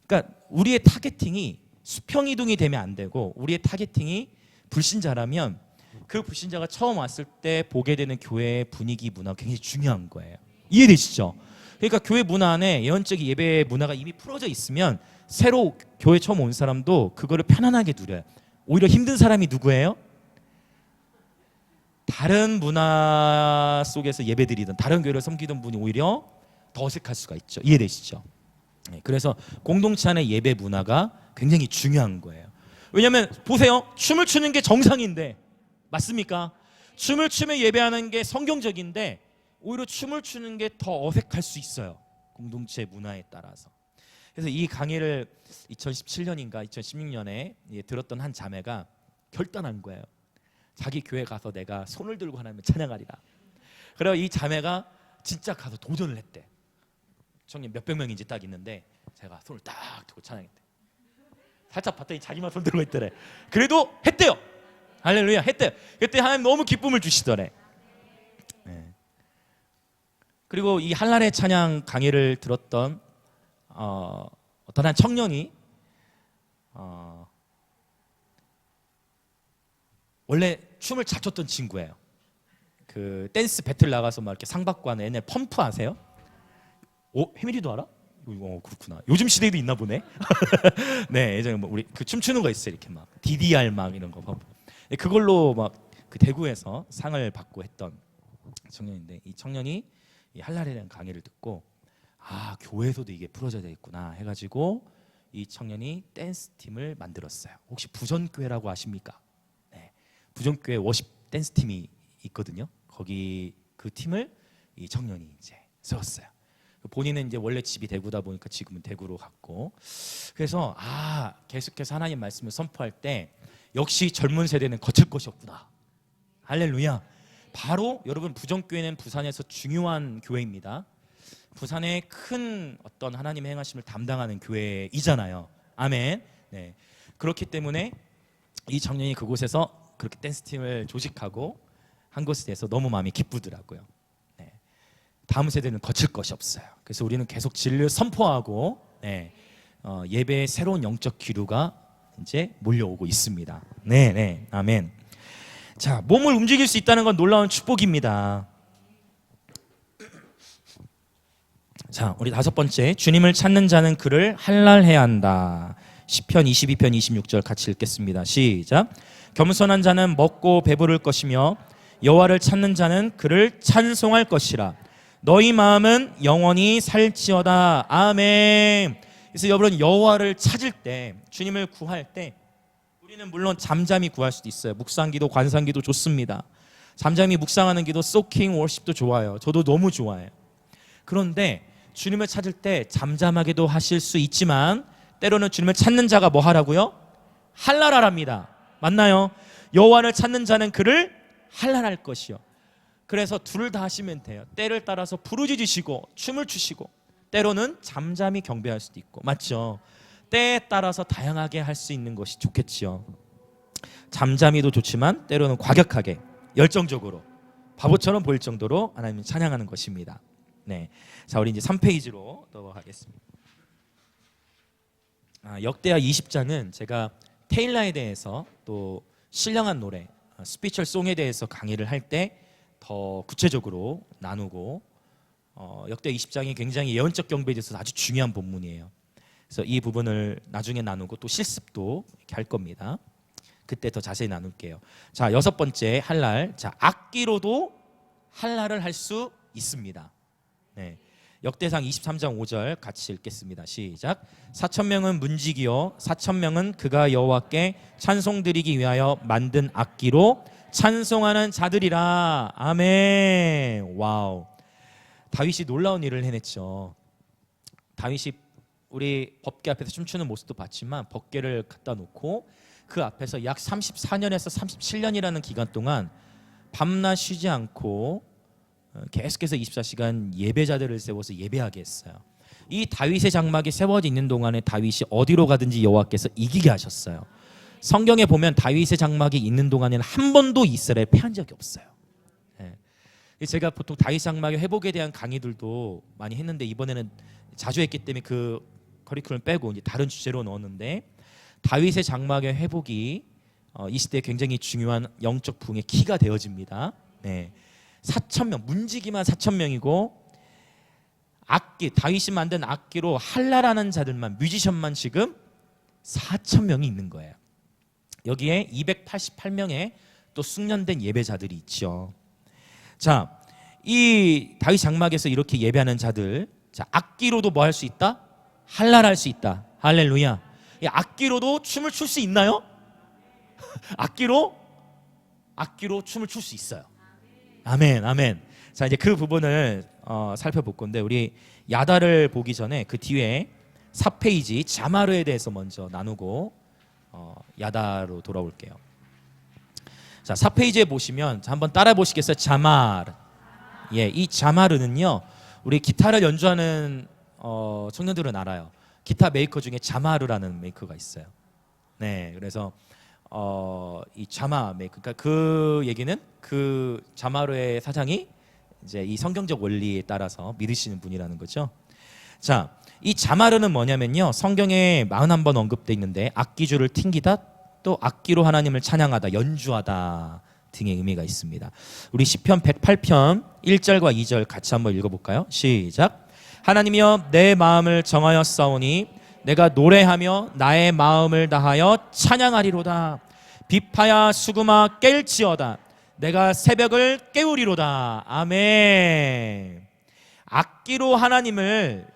그러니까 우리의 타겟팅이 수평이동이 되면 안 되고 우리의 타겟팅이 불신자라면 그 불신자가 처음 왔을 때 보게 되는 교회의 분위기 문화가 굉장히 중요한 거예요. 이해되시죠? 그러니까 교회 문화 안에 예언적인 예배 문화가 이미 풀어져 있으면 새로 교회 처음 온 사람도 그거를 편안하게 누려요. 오히려 힘든 사람이 누구예요? 다른 문화 속에서 예배드리던 다른 교회를 섬기던 분이 오히려 더 어색할 수가 있죠. 이해되시죠? 그래서 공동체 안의 예배 문화가 굉장히 중요한 거예요. 왜냐하면 보세요. 춤을 추는 게 정상인데 맞습니까? 춤을 추며 예배하는 게 성경적인데 오히려 춤을 추는 게 더 어색할 수 있어요. 공동체 문화에 따라서. 그래서 이 강의를 2017년인가 2016년에 들었던 한 자매가 결단한 거예요. 자기 교회 가서 내가 손을 들고 하나님을 찬양하리라. 그래서 이 자매가 진짜 가서 도전을 했대. 청년 몇백 명인지 딱 있는데 제가 손을 딱 들고 찬양했대. 살짝 봤더니 자기만 손 들고 있더래. 그래도 했대요. 할렐루야, 했대요. 그때 하나님 너무 기쁨을 주시더래. 네. 그리고 이 한날의 찬양 강의를 들었던 어떤 한 청년이 원래 춤을 잘 췄던 친구예요. 그 댄스 배틀 나가서 막 이렇게 상 받고 하는 옛날 펌프 아세요? 혜민이도 알아? 그렇구나. 요즘 시대에도 있나 보네. 네, 예전에 뭐 우리 그 춤추는 거 있어요. 이렇게 막 DDR 막 이런 거 펌프. 그걸로 막 그 대구에서 상을 받고 했던 청년인데 이 청년이 이 한랄이라는 강의를 듣고 교회에서도 이게 풀어져야 되겠구나 해가지고 이 청년이 댄스 팀을 만들었어요. 혹시 부전교회라고 아십니까? 부정교회 워십 댄스 팀이 있거든요. 거기 그 팀을 이 청년이 이제 세웠어요. 본인은 이제 원래 집이 대구다 보니까 지금은 대구로 갔고, 그래서 계속해서 하나님 말씀을 선포할 때 역시 젊은 세대는 거칠 것이 없구나. 할렐루야. 바로 여러분, 부정교회는 부산에서 중요한 교회입니다. 부산의 큰 어떤 하나님의 행하심을 담당하는 교회이잖아요. 아멘. 네. 그렇기 때문에 이 청년이 그곳에서 그렇게 댄스팀을 조직하고 한 것에 대해서 너무 마음이 기쁘더라고요. 네. 다음 세대는 거칠 것이 없어요. 그래서 우리는 계속 진리를 선포하고 예배의 새로운 영적 기류가 이제 몰려오고 있습니다. 네, 아멘. 자, 몸을 움직일 수 있다는 건 놀라운 축복입니다. 자, 우리 다섯 번째, 주님을 찾는 자는 그를 할랄해야 한다. 시편 22편 26절 같이 읽겠습니다. 시작. 겸손한 자는 먹고 배부를 것이며 여호와를 찾는 자는 그를 찬송할 것이라. 너희 마음은 영원히 살지어다. 아멘. 그래서 여러분, 여호와를 찾을 때, 주님을 구할 때 우리는 물론 잠잠히 구할 수도 있어요. 묵상기도, 관상기도 좋습니다. 잠잠히 묵상하는 기도, 소킹 워십도 좋아요. 저도 너무 좋아해요. 그런데 주님을 찾을 때 잠잠하게도 하실 수 있지만 때로는 주님을 찾는 자가 뭐 하라고요? 할랄하랍니다. 맞나요? 여호와를 찾는 자는 그를 할랄할 것이요. 그래서 둘을 다 하시면 돼요. 때를 따라서 부르짖으시고 춤을 추시고, 때로는 잠잠히 경배할 수도 있고, 맞죠? 때에 따라서 다양하게 할 수 있는 것이 좋겠지요. 잠잠히도 좋지만 때로는 과격하게, 열정적으로, 바보처럼 보일 정도로 하나님을 찬양하는 것입니다. 네, 자, 우리 이제 3페이지로 넘어가겠습니다. 역대하 20장은 제가 테일라에 대해서 또 신령한 노래, 스피처 송에 대해서 강의를 할 때 더 구체적으로 나누고, 역대 20장이 굉장히 예언적 경배에 대해서 아주 중요한 본문이에요. 그래서 이 부분을 나중에 나누고 또 실습도 이렇게 할 겁니다. 그때 더 자세히 나눌게요. 자, 여섯 번째 할랄. 자, 악기로도 할랄을 할 수 있습니다. 네. 역대상 23장 5절 같이 읽겠습니다. 시작. 4,000명은 문지기요 4,000명은 그가 여호와께 찬송드리기 위하여 만든 악기로 찬송하는 자들이라. 아멘. 와우. 다윗이 놀라운 일을 해냈죠. 다윗이 우리 법궤 앞에서 춤추는 모습도 봤지만 법궤를 갖다 놓고 그 앞에서 약 34년에서 37년이라는 기간 동안 밤낮 쉬지 않고 계속해서 24시간 예배자들을 세워서 예배하게 했어요. 이 다윗의 장막이 세워져 있는 동안에 다윗이 어디로 가든지 여호와께서 이기게 하셨어요. 성경에 보면 다윗의 장막이 있는 동안에는 한 번도 이스라엘 패한 적이 없어요. 제가 보통 다윗 장막의 회복에 대한 강의들도 많이 했는데 이번에는 자주 했기 때문에 그 커리큘럼 빼고 이제 다른 주제로 넣었는데, 다윗의 장막의 회복이 이 시대에 굉장히 중요한 영적 부흥의 키가 되어집니다. 네. 4,000명, 문지기만 4,000명이고 악기, 다윗이 만든 악기로 할랄하는 자들만, 뮤지션만 지금 4,000명이 있는 거예요. 여기에 288명의 또 숙련된 예배자들이 있죠. 자, 이 다윗 장막에서 이렇게 예배하는 자들, 자, 악기로도 뭐 할 수 있다? 할랄할 수 있다. 할렐루야. 이 악기로도 춤을 출 수 있나요? 악기로 춤을 출 수 있어요. 아멘, 아멘. 자, 이제 그 부분을 살펴볼 건데, 우리 야다를 보기 전에 그 뒤에 4페이지 자마르에 대해서 먼저 나누고 야다로 돌아올게요. 자, 4페이지에 보시면 한번 따라 보시겠어요? 자마르. 예, 이 자마르는요, 우리 기타를 연주하는 청년들은 알아요. 기타 메이커 중에 자마르라는 메이커가 있어요. 네, 그래서 이 자마 메이커, 그러니까 그 얘기는 그 자마르의 사장이 이제 이 성경적 원리에 따라서 믿으시는 분이라는 거죠. 자, 이 자마르는 뭐냐면요, 성경에 41번 언급돼 있는데 악기줄을 튕기다, 또 악기로 하나님을 찬양하다, 연주하다 등의 의미가 있습니다. 우리 시편 108편 1절과 2절 같이 한번 읽어볼까요? 시작. 하나님이여, 내 마음을 정하여 싸우니 내가 노래하며 나의 마음을 다하여 찬양하리로다. 비파야 수금아 깰지어다. 내가 새벽을 깨우리로다. 아멘. 악기로 하나님을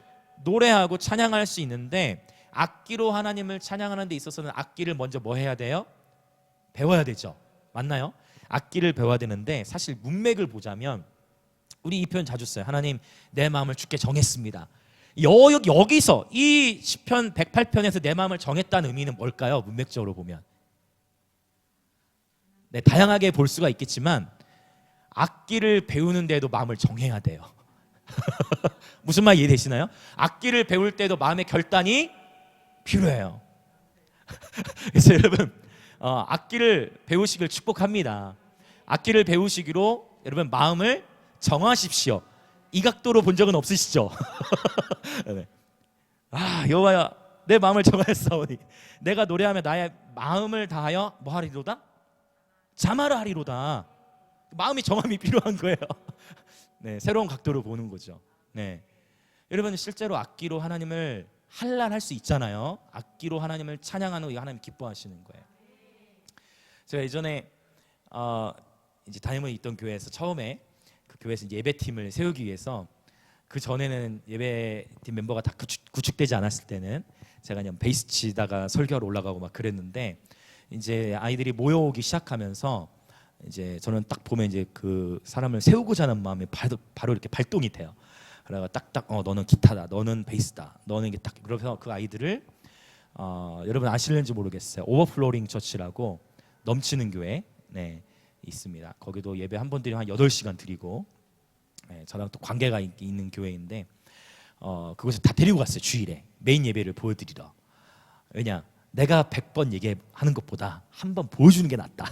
노래하고 찬양할 수 있는데, 악기로 하나님을 찬양하는 데 있어서는 악기를 먼저 뭐 해야 돼요? 배워야 되죠. 맞나요? 악기를 배워야 되는데 사실 문맥을 보자면 우리 이 표현 자주 써요. 하나님 내 마음을 주께 정했습니다. 여기서 이 시편 108편에서 내 마음을 정했다는 의미는 뭘까요? 문맥적으로 보면 네, 다양하게 볼 수가 있겠지만 악기를 배우는 데도 마음을 정해야 돼요. 무슨 말 이해되시나요? 악기를 배울 때도 마음의 결단이 필요해요. 그래서 여러분 악기를 배우시길 축복합니다. 악기를 배우시기로 여러분 마음을 정하십시오. 이 각도로 본 적은 없으시죠? 네. 여호와야 내 마음을 정하였사오니 내가 노래하며 나의 마음을 다하여 뭐 하리로다? 자마를 하리로다. 마음이 정함이 필요한 거예요. 네, 새로운 각도로 보는 거죠. 네, 여러분 실제로 악기로 하나님을 한란할 수 있잖아요. 악기로 하나님을 찬양하는 거 하나님 기뻐하시는 거예요. 제가 예전에 이제 다니고 있던 교회에서 처음에 그 교회에서 이제 예배팀을 세우기 위해서 그 전에는 예배팀 멤버가 다 구축되지 않았을 때는 제가 그냥 베이스 치다가 설교하러 올라가고 막 그랬는데 이제 아이들이 모여오기 시작하면서 이제 저는 딱 보면 이제 그 사람을 세우고자 하는 마음이 바로 이렇게 발동이 돼요. 그래가 딱딱 너는 기타다, 너는 베이스다, 너는 이게 딱 그래서 그 아이들을 여러분 아시는지 모르겠어요. 오버플로링 처치라고 넘치는 교회 네, 있습니다. 거기도 예배 한 번 드리면 한 8시간 드리고 네, 저랑 또 관계가 있는 교회인데 그곳에 다 데리고 갔어요. 주일에 메인 예배를 보여드리러. 왜냐? 내가 100번 얘기하는 것보다 한 번 보여주는 게 낫다.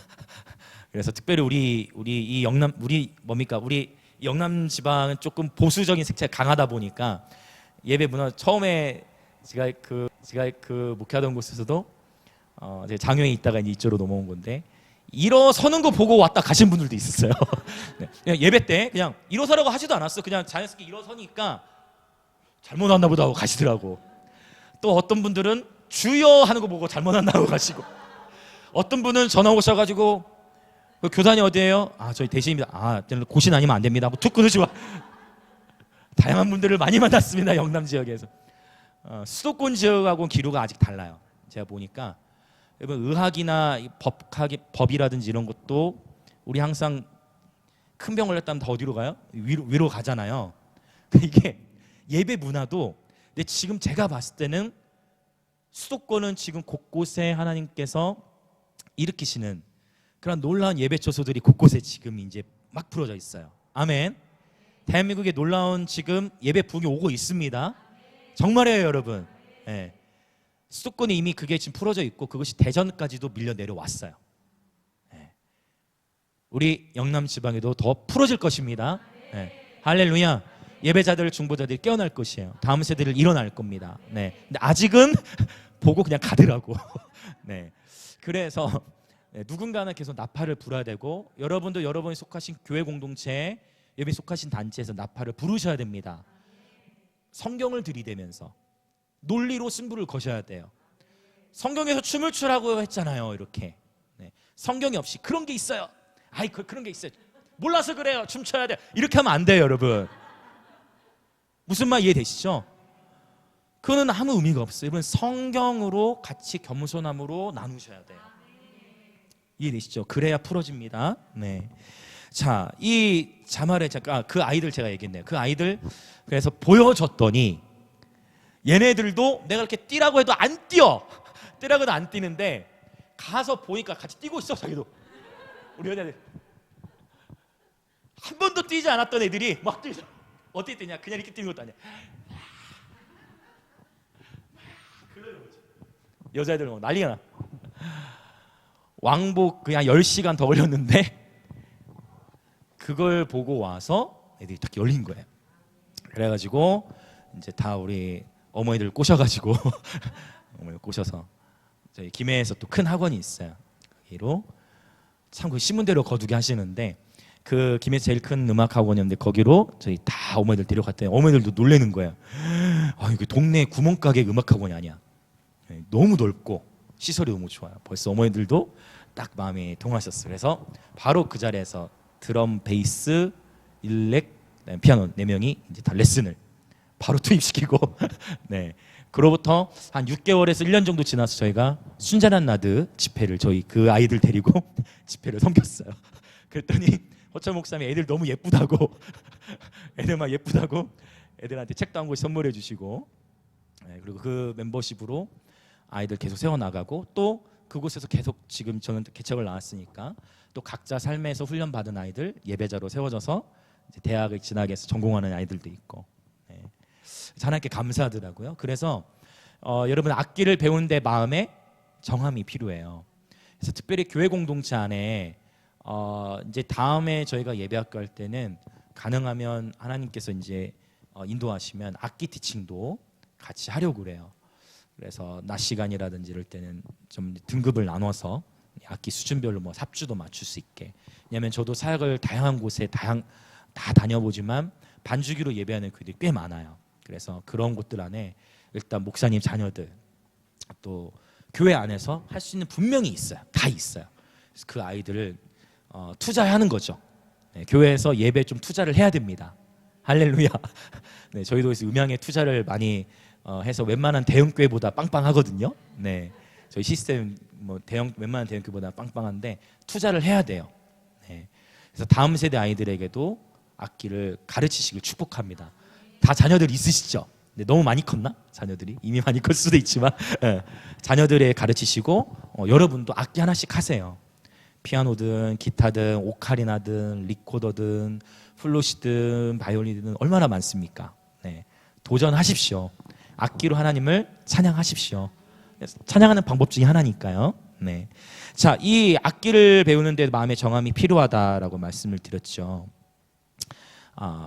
그래서 특별히 우리 이 영남 우리 영남 지방은 조금 보수적인 색채가 강하다 보니까 예배 문화 처음에 제가 그 목회하던 곳에서도 제가 장외에 있다가 이제 이쪽으로 넘어온 건데 일어서는 거 보고 왔다 가신 분들도 있었어요. 네, 그냥 예배 때 그냥 일어서라고 하지도 않았어. 그냥 자연스럽게 일어서니까 잘못 왔나 보다 하고 가시더라고. 또 어떤 분들은 주여 하는 거 보고 잘못 왔나 하고 가시고 어떤 분은 전화 오셔가지고 그 교단이 어디예요? 저희 대신입니다. 고신 아니면 안 됩니다. 툭 끊으시고 다양한 분들을 많이 만났습니다. 영남 지역에서 수도권 지역하고는 기류가 아직 달라요. 제가 보니까 여러분 의학이나 법이라든지 이런 것도 우리 항상 큰 병 걸렸다면 다 어디로 가요? 위로 가잖아요. 이게 예배 문화도 근데 지금 제가 봤을 때는 수도권은 지금 곳곳에 하나님께서 일으키시는 그런 놀라운 예배 처소들이 곳곳에 지금 이제 막 풀어져 있어요. 아멘. 대한민국에 놀라운 지금 예배 부흥이 오고 있습니다. 정말이에요, 여러분. 네. 수도권에 이미 그게 지금 풀어져 있고 그것이 대전까지도 밀려 내려왔어요. 네. 우리 영남 지방에도 더 풀어질 것입니다. 네. 할렐루야. 예배자들, 중보자들이 깨어날 것이에요. 다음 세대를 일어날 겁니다. 네. 근데 아직은 보고 그냥 가더라고. 네. 그래서 누군가는 계속 나팔을 불어야 되고 여러분도 여러분이 속하신 교회 공동체에 예배 속하신 단체에서 나팔을 부르셔야 됩니다. 성경을 들이대면서 논리로 승부를 거셔야 돼요. 성경에서 춤을 추라고 했잖아요. 이렇게 네. 성경이 없이 그런 게 있어요. 그런 게 있어요. 몰라서 그래요. 춤춰야 돼요. 이렇게 하면 안 돼요, 여러분. 무슨 말 이해되시죠? 그거는 아무 의미가 없어요. 여러분 성경으로 같이 겸손함으로 나누셔야 돼요. 이해되시죠? 그래야 풀어집니다. 네. 자, 이 자말의 그 아이들 제가 얘기했네요. 그 아이들 그래서 보여줬더니 얘네들도 내가 이렇게 뛰라고 해도 안 뛰어. 뛰라고 해도 안 뛰는데 가서 보니까 같이 뛰고 있어. 자기도. 우리 애들 한 번도 뛰지 않았던 애들이 막 뛰죠. 어떻게 뛰냐? 그냥 이렇게 뛰는 것도 아니야. 여자애들 막 난리가 나. 왕복 그냥 10시간 더 걸렸는데 그걸 보고 와서 애들이 딱 열린 거예요. 그래가지고 이제 다 우리 어머니들 꼬셔가지고 어머니 꼬셔서 저희 김해에서 또 큰 학원이 있어요. 거기로 참 그 신문대로 거두게 하시는데 그 김해에서 제일 큰 음악 학원이었는데 거기로 저희 다 어머니들 데려갔더니 어머니들도 놀래는 거예요. 이거 동네 구멍가게 음악 학원이 아니야. 너무 넓고 시설이 너무 좋아요. 벌써 어머니들도 딱 마음이 동하셨어요. 그래서 바로 그 자리에서 드럼, 베이스, 일렉, 피아노 4명이 이제 다 레슨을 바로 투입시키고 네 그로부터 한 6개월에서 1년 정도 지나서 저희가 순자란 나드 집회를 저희 그 아이들 데리고 집회를 섬겼어요. 그랬더니 허철 목사님이 애들 너무 예쁘다고 애들만 예쁘다고 애들한테 책도 한 권 선물해 주시고, 그리고 그 멤버십으로 아이들 계속 세워나가고, 또 그곳에서 계속 지금 저는 개척을 나왔으니까 또 각자 삶에서 훈련받은 아이들 예배자로 세워져서 이제 대학을 진학해서 해서 전공하는 아이들도 있고, 하나님께 감사하더라고요. 그래서 여러분 악기를 배우는데 마음에 정함이 필요해요. 그래서 특별히 교회 공동체 안에 이제 다음에 저희가 예배학교 할 때는 가능하면 하나님께서 이제 인도하시면 악기 티칭도 같이 하려고 그래요. 그래서 낮 시간이라든지 이럴 때는 좀 등급을 나눠서 악기 수준별로 뭐 삽주도 맞출 수 있게. 왜냐하면 저도 사역을 다양한 곳에 다 다녀보지만 반주기로 예배하는 교회들이 꽤 많아요. 그래서 그런 곳들 안에 일단 목사님 자녀들 또 교회 안에서 할 수 있는 분명히 있어요. 다 있어요. 그래서 그 아이들을 투자하는 거죠. 교회에서 예배 좀 투자를 해야 됩니다. 할렐루야. 저희도 그래서 음향에 투자를 많이 해서 웬만한 대형 교회보다 빵빵하거든요. 저희 시스템 뭐 웬만한 대형 교회보다 빵빵한데 투자를 해야 돼요. 그래서 다음 세대 아이들에게도 악기를 가르치시길 축복합니다. 다 자녀들 있으시죠? 너무 많이 컸나? 자녀들이 이미 많이 컸을 수도 있지만 자녀들에 가르치시고 여러분도 악기 하나씩 하세요. 피아노든 기타든 오카리나든 리코더든 플루시든 바이올린이든 얼마나 많습니까? 도전하십시오. 악기로 하나님을 찬양하십시오. 찬양하는 방법 중에 하나니까요. 자, 이 악기를 배우는데 마음의 정함이 필요하다라고 말씀을 드렸죠.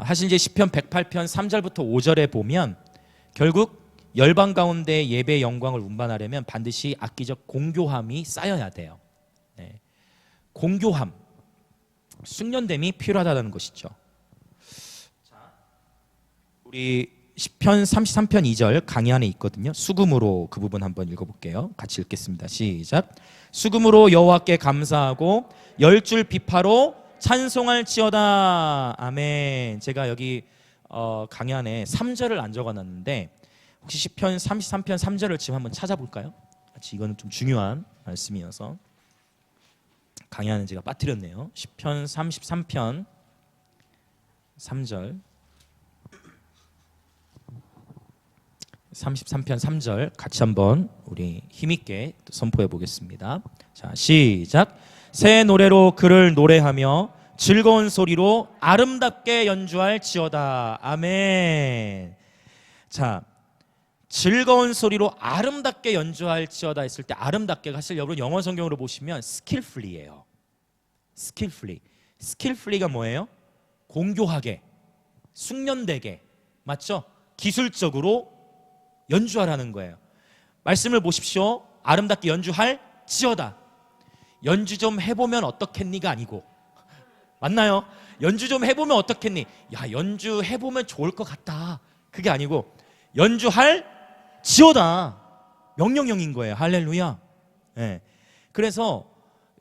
사실 이제 시편 108편 3절부터 5절에 보면 결국 열방 가운데 예배의 영광을 운반하려면 반드시 악기적 공교함이 쌓여야 돼요. 공교함, 숙련됨이 필요하다는 것이죠. 자, 우리 시편 33편 2절 강의 안에 있거든요. 수금으로 그 부분 한번 읽어볼게요. 같이 읽겠습니다. 시작. 수금으로 여호와께 감사하고 열줄 비파로 찬송할지어다. 아멘. 제가 여기 강의 안에 3절을 안 적어놨는데 혹시 시편 33편 3절을 지금 한번 찾아볼까요? 같이 이거는 좀 중요한 말씀이어서 강의 안에 제가 빠뜨렸네요. 시편 33편 3절 33편 3절 같이 한번 우리 힘있게 선포해 보겠습니다. 자, 시작. 새 노래로 그를 노래하며 즐거운 소리로 아름답게 연주할지어다. 아멘. 자, 즐거운 소리로 아름답게 연주할지어다 했을 때 아름답게가 사실 여러분 영어 성경으로 보시면 skillfully예요. skillfully. skillfully가 뭐예요? 공교하게, 숙련되게, 맞죠? 기술적으로 연주하라는 거예요. 말씀을 보십시오. 아름답게 연주할지어다. 연주 좀 해보면 어떻겠니가 아니고, 맞나요? 연주 좀 해보면 어떻겠니? 야, 연주 해보면 좋을 것 같다. 그게 아니고 연주할지어다. 명령형인 거예요. 할렐루야. 그래서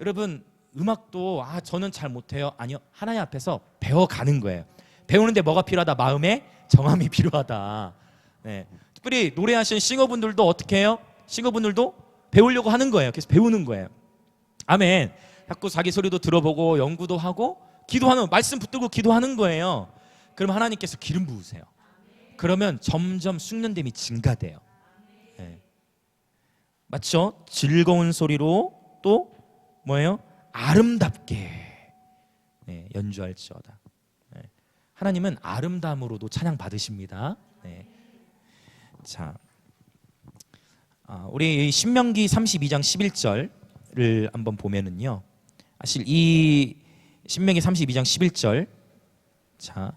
여러분 음악도 저는 잘 못해요. 아니요, 하나님 앞에서 배워가는 거예요. 배우는데 뭐가 필요하다? 마음의 정함이 필요하다. 특별히 노래하시는 싱어분들도 어떻게 해요? 싱어분들도 배우려고 하는 거예요. 그래서 배우는 거예요. 아멘. 자꾸 자기 소리도 들어보고 연구도 하고 기도하는, 말씀 붙들고 기도하는 거예요. 그럼 하나님께서 기름 부으세요. 그러면 점점 숙련됨이 증가돼요. 맞죠? 즐거운 소리로 또 뭐예요? 아름답게 연주할지어다. 하나님은 아름다움으로도 찬양 받으십니다. 자, 우리 신명기 32장 11절을 한번 보면은요. 사실 이 신명기 32장 11절, 자,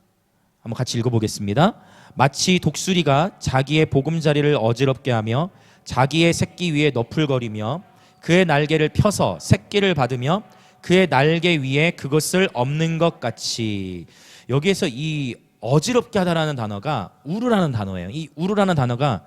한번 같이 읽어보겠습니다. 마치 독수리가 자기의 보금자리를 어지럽게 하며 자기의 새끼 위에 너풀거리며 그의 날개를 펴서 새끼를 받으며 그의 날개 위에 그것을 엎는 것 같이. 여기에서 이 어지럽게 하다라는 단어가 우르라는 단어예요. 이 우르라는 단어가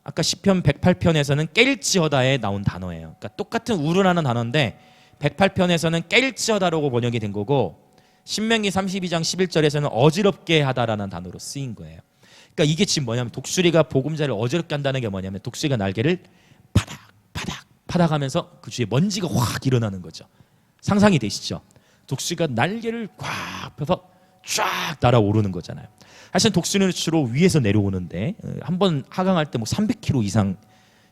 아까 시편 108편에서는 깰지어다에 나온 단어예요. 그러니까 똑같은 우르라는 단어인데 108편에서는 깰지어다라고 번역이 된 거고 신명기 32장 11절에서는 어지럽게 하다라는 단어로 쓰인 거예요. 그러니까 이게 지금 뭐냐면 독수리가 보금자리를 어지럽게 한다는 게 뭐냐면 독수리가 날개를 파닥 파닥 파닥 하면서 그 주위에 먼지가 확 일어나는 거죠. 상상이 되시죠? 독수리가 날개를 꽉 펴서 쫙 날아오르는 거잖아요. 사실 독수리는 주로 위에서 내려오는데 한번 하강할 때 뭐 300km 이상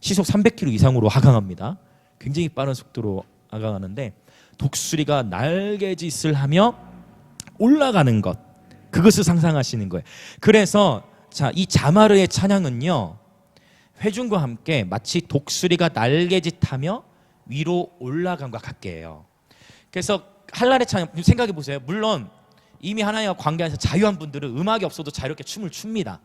시속 300km 이상으로 하강합니다. 굉장히 빠른 속도로 하강하는데 독수리가 날개짓을 하며 올라가는 것, 그것을 상상하시는 거예요. 그래서 자, 이 자마르의 찬양은요, 회중과 함께 마치 독수리가 날개짓하며 위로 올라간과 같게 해요. 그래서 할랄의 찬양 생각해 보세요. 물론 이미 하나님과 관계 안에서 자유한 분들은 음악이 없어도 자유롭게 춤을 춥니다.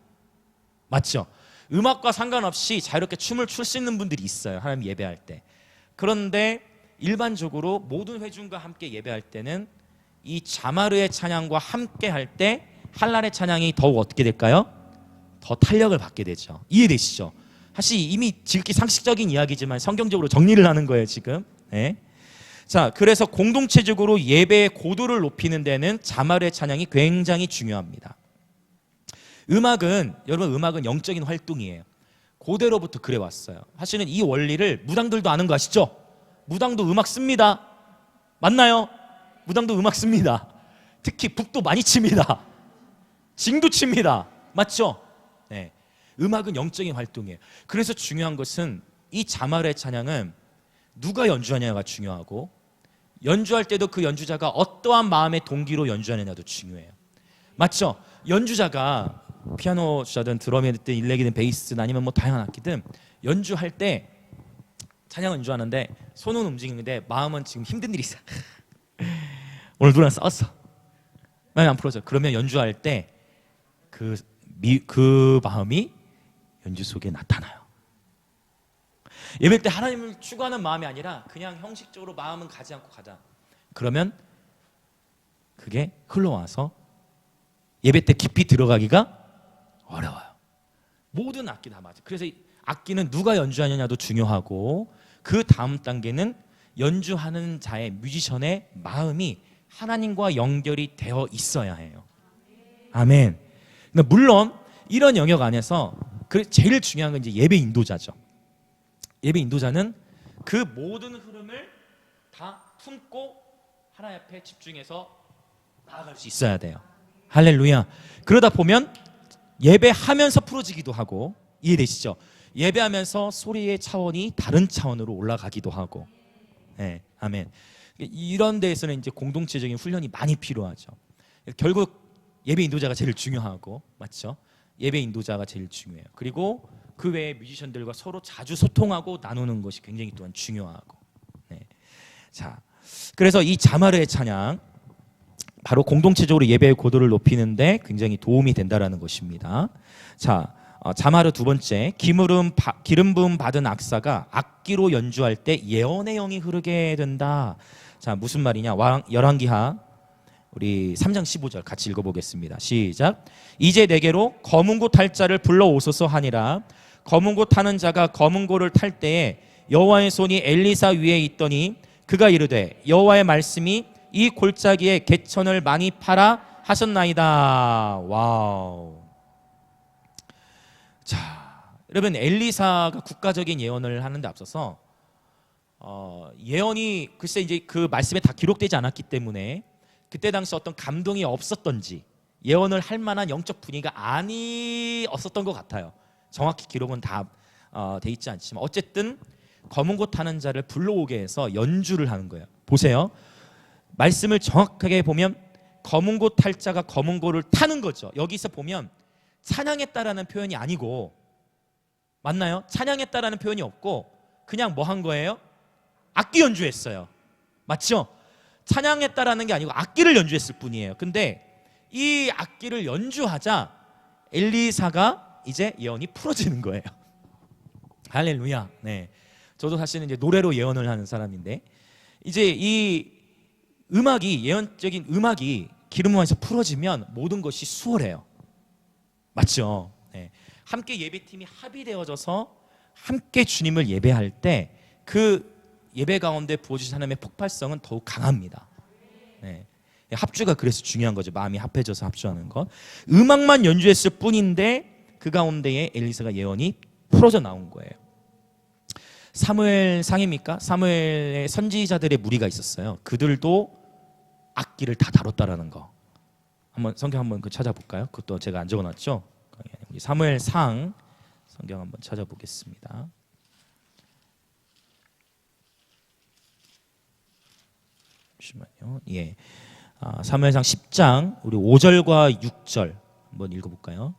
맞죠? 음악과 상관없이 자유롭게 춤을 출 수 있는 분들이 있어요. 하나님 예배할 때. 그런데 일반적으로 모든 회중과 함께 예배할 때는 이 자마르의 찬양과 함께 할 때 할랄의 찬양이 더욱 어떻게 될까요? 더 탄력을 받게 되죠. 이해되시죠? 사실 이미 지극히 상식적인 이야기지만 성경적으로 정리를 하는 거예요 지금. 네. 자, 그래서 공동체적으로 예배의 고도를 높이는 데는 자마르의 찬양이 굉장히 중요합니다. 여러분 음악은 영적인 활동이에요. 고대로부터 그래 왔어요. 사실은 이 원리를 무당들도 아는 거 아시죠? 무당도 음악 씁니다. 맞나요? 무당도 음악 씁니다. 특히 북도 많이 칩니다. 징도 칩니다. 맞죠? 네. 음악은 영적인 활동이에요. 그래서 중요한 것은 이 자마르의 찬양은 누가 연주하냐가 중요하고 연주할 때도 그 연주자가 어떠한 마음의 동기로 연주하느냐도 중요해요. 맞죠? 연주자가 피아노 주자든 드럼이든 일렉이든 베이스든 아니면 뭐 다양한 악기든 연주할 때 찬양 연주하는데 손은 움직이는데 마음은 지금 힘든 일이 있어. 오늘 누구랑 싸웠어. 마음이 안 풀어져. 그러면 연주할 때 그 마음이 연주 속에 나타나요. 예배 때 하나님을 추구하는 마음이 아니라 그냥 형식적으로 마음은 가지 않고 가자. 그러면 그게 흘러와서 예배 때 깊이 들어가기가 어려워요. 모든 악기 다 맞아. 그래서 악기는 누가 연주하느냐도 중요하고 그 다음 단계는 연주하는 자의 뮤지션의 마음이 하나님과 연결이 되어 있어야 해요. 아멘. 근데 물론 이런 영역 안에서 제일 중요한 건 이제 예배 인도자죠. 예배 인도자는 그 모든 흐름을 다 품고 하나님 앞에 집중해서 나아갈 수 있어야 돼요. 할렐루야. 그러다 보면 예배하면서 풀어지기도 하고, 이해되시죠? 예배하면서 소리의 차원이 다른 차원으로 올라가기도 하고. 네, 아멘. 이런 데에서는 이제 공동체적인 훈련이 많이 필요하죠. 결국 예배 인도자가 제일 중요하고, 맞죠? 예배 인도자가 제일 중요해요. 그리고 그 외에 뮤지션들과 서로 자주 소통하고 나누는 것이 굉장히 또한 중요하고. 네. 자, 그래서 이 자마르의 찬양 바로 공동체적으로 예배의 고도를 높이는데 굉장히 도움이 된다라는 것입니다. 자, 자마르 두 번째, 기름 부음 받은 악사가 악기로 연주할 때 예언의 영이 흐르게 된다. 자, 무슨 말이냐? 열왕기하 우리 3장 15절 같이 읽어보겠습니다. 시작. 이제 내게로 검은 고 탈 자를 불러오소서 하니라. 검은 고 타는 자가 검은 고를 탈 때에 여호와의 손이 엘리사 위에 있더니 그가 이르되 여호와의 말씀이 이 골짜기에 개천을 많이 팔아 하셨나이다. 와우. 자, 여러분 엘리사가 국가적인 예언을 하는데 앞서서 예언이 글쎄 이제 그 말씀에 다 기록되지 않았기 때문에 그때 당시 어떤 감동이 없었던지 예언을 할 만한 영적 분위기가 아니었었던 것 같아요. 정확히 기록은 다 돼 있지 않지만 어쨌든 검은 고 타는 자를 불러오게 해서 연주를 하는 거예요. 보세요. 말씀을 정확하게 보면 검은 고 탈 자가 검은 고를 타는 거죠. 여기서 보면 찬양했다라는 표현이 아니고, 맞나요? 찬양했다라는 표현이 없고 그냥 뭐 한 거예요? 악기 연주했어요. 맞죠? 찬양했다라는 게 아니고 악기를 연주했을 뿐이에요. 근데 이 악기를 연주하자 엘리사가 이제 예언이 풀어지는 거예요. 할렐루야. 네. 저도 사실은 이제 노래로 예언을 하는 사람인데 이제 이 음악이 예언적인 음악이 기름부음에서 풀어지면 모든 것이 수월해요. 맞죠? 네. 함께 예배팀이 합의되어져서 함께 주님을 예배할 때 그 예배 가운데 부어주신 하나님의 폭발성은 더욱 강합니다. 네. 합주가 그래서 중요한 거죠. 마음이 합해져서 합주하는 것. 음악만 연주했을 뿐인데 그 가운데에 엘리사가 예언이 풀어져 나온 거예요. 사무엘상입니까? 사무엘의 선지자들의 무리가 있었어요. 그들도 악기를 다 다뤘다라는 거. 한번 성경 한번 그 찾아볼까요? 그것도 제가 안 적어놨죠. 우리 사무엘상 성경 한번 찾아보겠습니다. 잠시만요. 예, 사무엘상 10장 우리 5절과 6절 한번 읽어볼까요?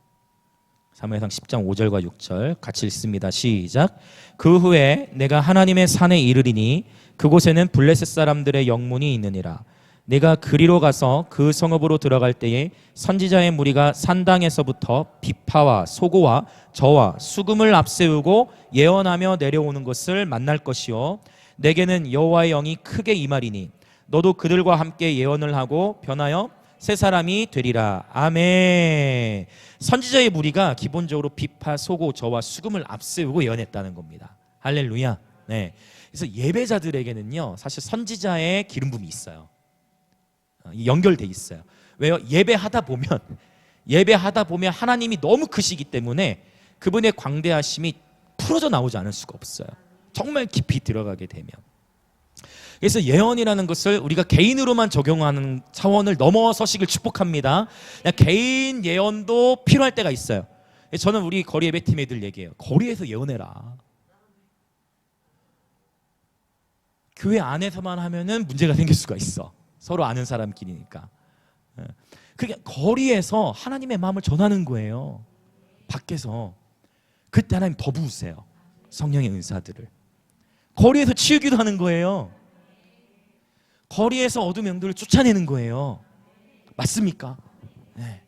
사무엘상 10장 5절과 6절 같이 읽습니다. 시작. 그 후에 내가 하나님의 산에 이르리니 그곳에는 블레셋 사람들의 영문이 있느니라. 내가 그리로 가서 그 성읍으로 들어갈 때에 선지자의 무리가 산당에서부터 비파와 소고와 저와 수금을 앞세우고 예언하며 내려오는 것을 만날 것이요 내게는 여호와의 영이 크게 임하리니 너도 그들과 함께 예언을 하고 변하여 새 사람이 되리라. 아멘. 선지자의 무리가 기본적으로 비파, 소고, 저와 수금을 앞세우고 예언했다는 겁니다. 할렐루야. 네. 그래서 예배자들에게는요 사실 선지자의 기름 부음이 있어요. 연결돼 있어요. 왜요? 예배하다 보면 하나님이 너무 크시기 때문에 그분의 광대하심이 풀어져 나오지 않을 수가 없어요. 정말 깊이 들어가게 되면. 그래서 예언이라는 것을 우리가 개인으로만 적용하는 차원을 넘어서시길 축복합니다. 그냥 개인 예언도 필요할 때가 있어요. 저는 우리 거리 예배팀 애들 얘기해요. 거리에서 예언해라. 교회 안에서만 하면은 문제가 생길 수가 있어. 서로 아는 사람끼리니까. 그게 거리에서 하나님의 마음을 전하는 거예요. 밖에서. 그때 하나님 더 부으세요. 성령의 은사들을. 거리에서 치우기도 하는 거예요. 거리에서 어둠의 영들을 쫓아내는 거예요. 맞습니까? 네.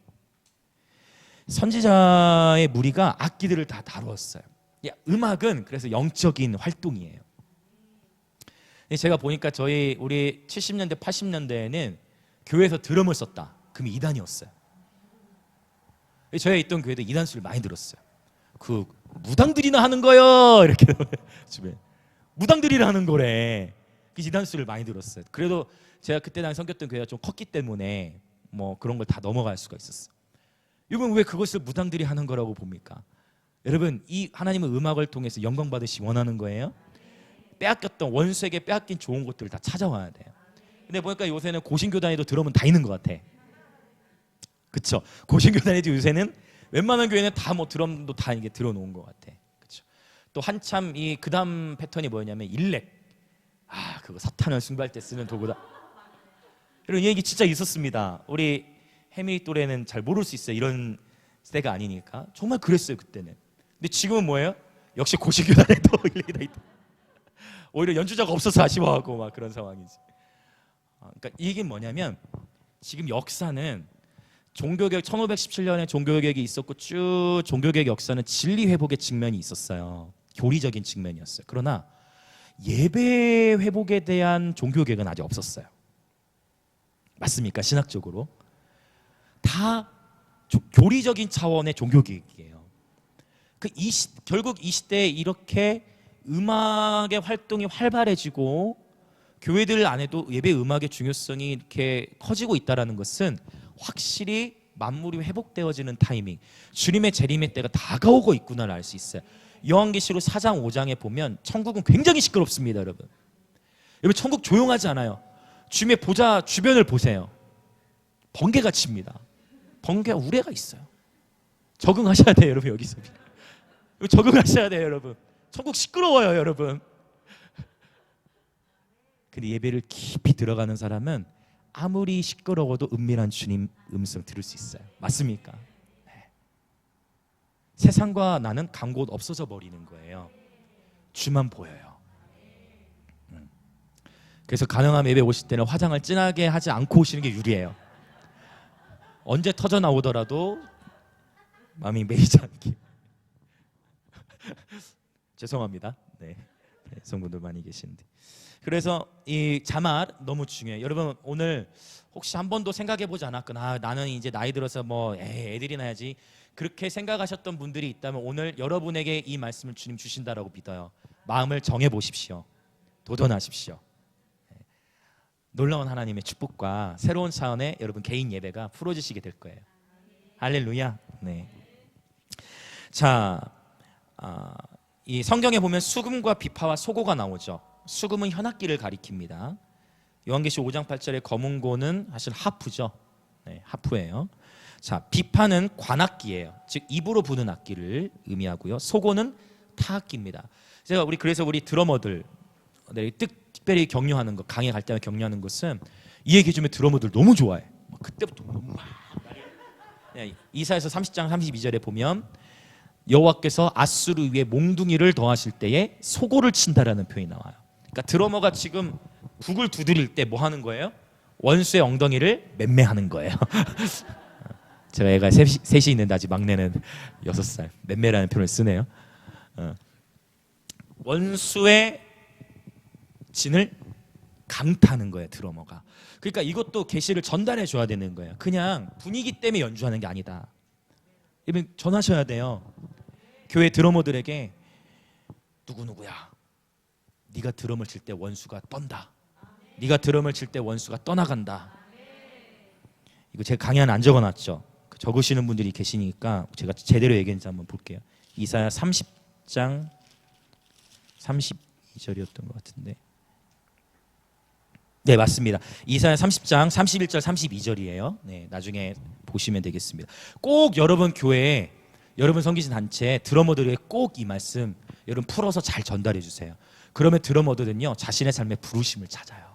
선지자의 무리가 악기들을 다 다루었어요. 음악은 그래서 영적인 활동이에요. 제가 보니까 우리 70년대 80년대에는 교회에서 드럼을 썼다. 그럼 이단이었어요. 저희 있던 교회도 이단수를 많이 들었어요. 그 무당들이나 하는 거요 이렇게 집에 무당들이나 하는 거래. 그 이단수를 많이 들었어요. 그래도 제가 그때 당시 섬겼던 교회가 좀 컸기 때문에 뭐 그런 걸 다 넘어갈 수가 있었어요. 여러분 왜 그것을 무당들이 하는 거라고 봅니까? 여러분 이 하나님의 음악을 통해서 영광 받으시 원하는 거예요? 빼앗겼던 원수에게 빼앗긴 좋은 것들을 다 찾아와야 돼요. 근데 보니까 요새는 고신교단에도 드럼은 다 있는 것 같아. 그쵸? 고신교단에도 요새는 웬만한 교회는 다 뭐 드럼도 다 이게 들어놓은 것 같아. 그쵸? 또 한참 그 다음 패턴이 뭐였냐면 일렉. 그거 사탄을 숭배할 때 쓰는 도구다. 이런 얘기 진짜 있었습니다. 우리 해밀 또래는 잘 모를 수 있어요. 이런 때가 아니니까. 정말 그랬어요 그때는. 근데 지금은 뭐예요? 역시 고신교단에도 일렉이 다 있다. 오히려 연주자가 없어서 아쉬워하고 막 그런 상황이지. 그러니까 이게 뭐냐면 지금 역사는 종교개혁 1517년에 종교개혁이 있었고 쭉 종교개혁 역사는 진리 회복의 측면이 있었어요. 교리적인 측면이었어요. 그러나 예배 회복에 대한 종교개혁은 아직 없었어요. 맞습니까? 신학적으로 다 교리적인 차원의 종교개혁이에요. 결국 이 시대에 이렇게 음악의 활동이 활발해지고 교회들 안에도 예배 음악의 중요성이 이렇게 커지고 있다는 것은 확실히 만물이 회복되어지는 타이밍, 주님의 재림의 때가 다가오고 있구나를 알 수 있어요. 요한계시록 4장 5장에 보면 천국은 굉장히 시끄럽습니다. 여러분 천국 조용하지 않아요. 주님의 보좌 주변을 보세요. 번개가 칩니다. 번개와 우레가 있어요. 적응하셔야 돼요 여러분. 여기서 적응하셔야 돼요 여러분. 천국 시끄러워요 여러분. 근데 예배를 깊이 들어가는 사람은 아무리 시끄러워도 은밀한 주님 음성 들을 수 있어요. 맞습니까? 네. 세상과 나는 간 곳 없어져 버리는 거예요. 주만 보여요. 그래서 가능하면 예배 오실 때는 화장을 진하게 하지 않고 오시는 게 유리해요. 언제 터져 나오더라도 마음이 메이지 않게. 죄송합니다. 네. 성분들 많이 계시는데. 그래서 이 자막 너무 중요해요. 여러분 오늘 혹시 한 번도 생각해 보지 않았거나 나는 이제 나이 들어서 뭐 애들이나 해야지 그렇게 생각하셨던 분들이 있다면 오늘 여러분에게 이 말씀을 주님 주신다라고 믿어요. 마음을 정해 보십시오. 도전하십시오. 놀라운 하나님의 축복과 새로운 차원의 여러분 개인 예배가 풀어지시게 될 거예요. 할렐루야. 네. 자, 이 성경에 보면 수금과 비파와 소고가 나오죠. 수금은 현악기를 가리킵니다. 요한계시 5장 8절에 검은 고는 사실 하프죠. 네, 하프예요. 자, 비파는 관악기예요. 즉 입으로 부는 악기를 의미하고요. 소고는 타악기입니다. 그래서 우리 드러머들 특별히 격려하는 거, 강에 갈 때마다 격려하는 것은 이 얘기 중에 드러머들 너무 좋아해. 그때부터 막 이사야서 30장 32절에 보면 여호와께서 아수르 위에 몽둥이를 더하실 때에 소고를 친다라는 표현이 나와요. 그러니까 드러머가 지금 북을 두드릴 때 뭐 하는 거예요? 원수의 엉덩이를 맴매하는 거예요. 제가 애가 셋이 있는데 아직 막내는 6살. 맴매라는 표현을 쓰네요. 원수의 진을 강타하는 거예요, 드러머가. 그러니까 이것도 계시를 전달해 줘야 되는 거예요. 그냥 분위기 때문에 연주하는 게 아니다. 여러분 전하셔야 돼요. 교회 드러머들에게 누구누구야, 네가 드럼을 칠 때 원수가 떤다. 네가 드럼을 칠 때 원수가 떠나간다. 이거 제가 강의 안에 안 적어놨죠. 적으시는 분들이 계시니까 제가 제대로 얘기했는지 한번 볼게요. 이사야 30장 32절이었던 것 같은데, 네 맞습니다. 이사야 30장 31절 32절이에요. 네, 나중에 보시면 되겠습니다. 꼭 여러분 교회에, 여러분 섬기신 단체에 드러머들에게 꼭 이 말씀 여러분 풀어서 잘 전달해 주세요. 그러면 드러머들은요 자신의 삶의 부르심을 찾아요.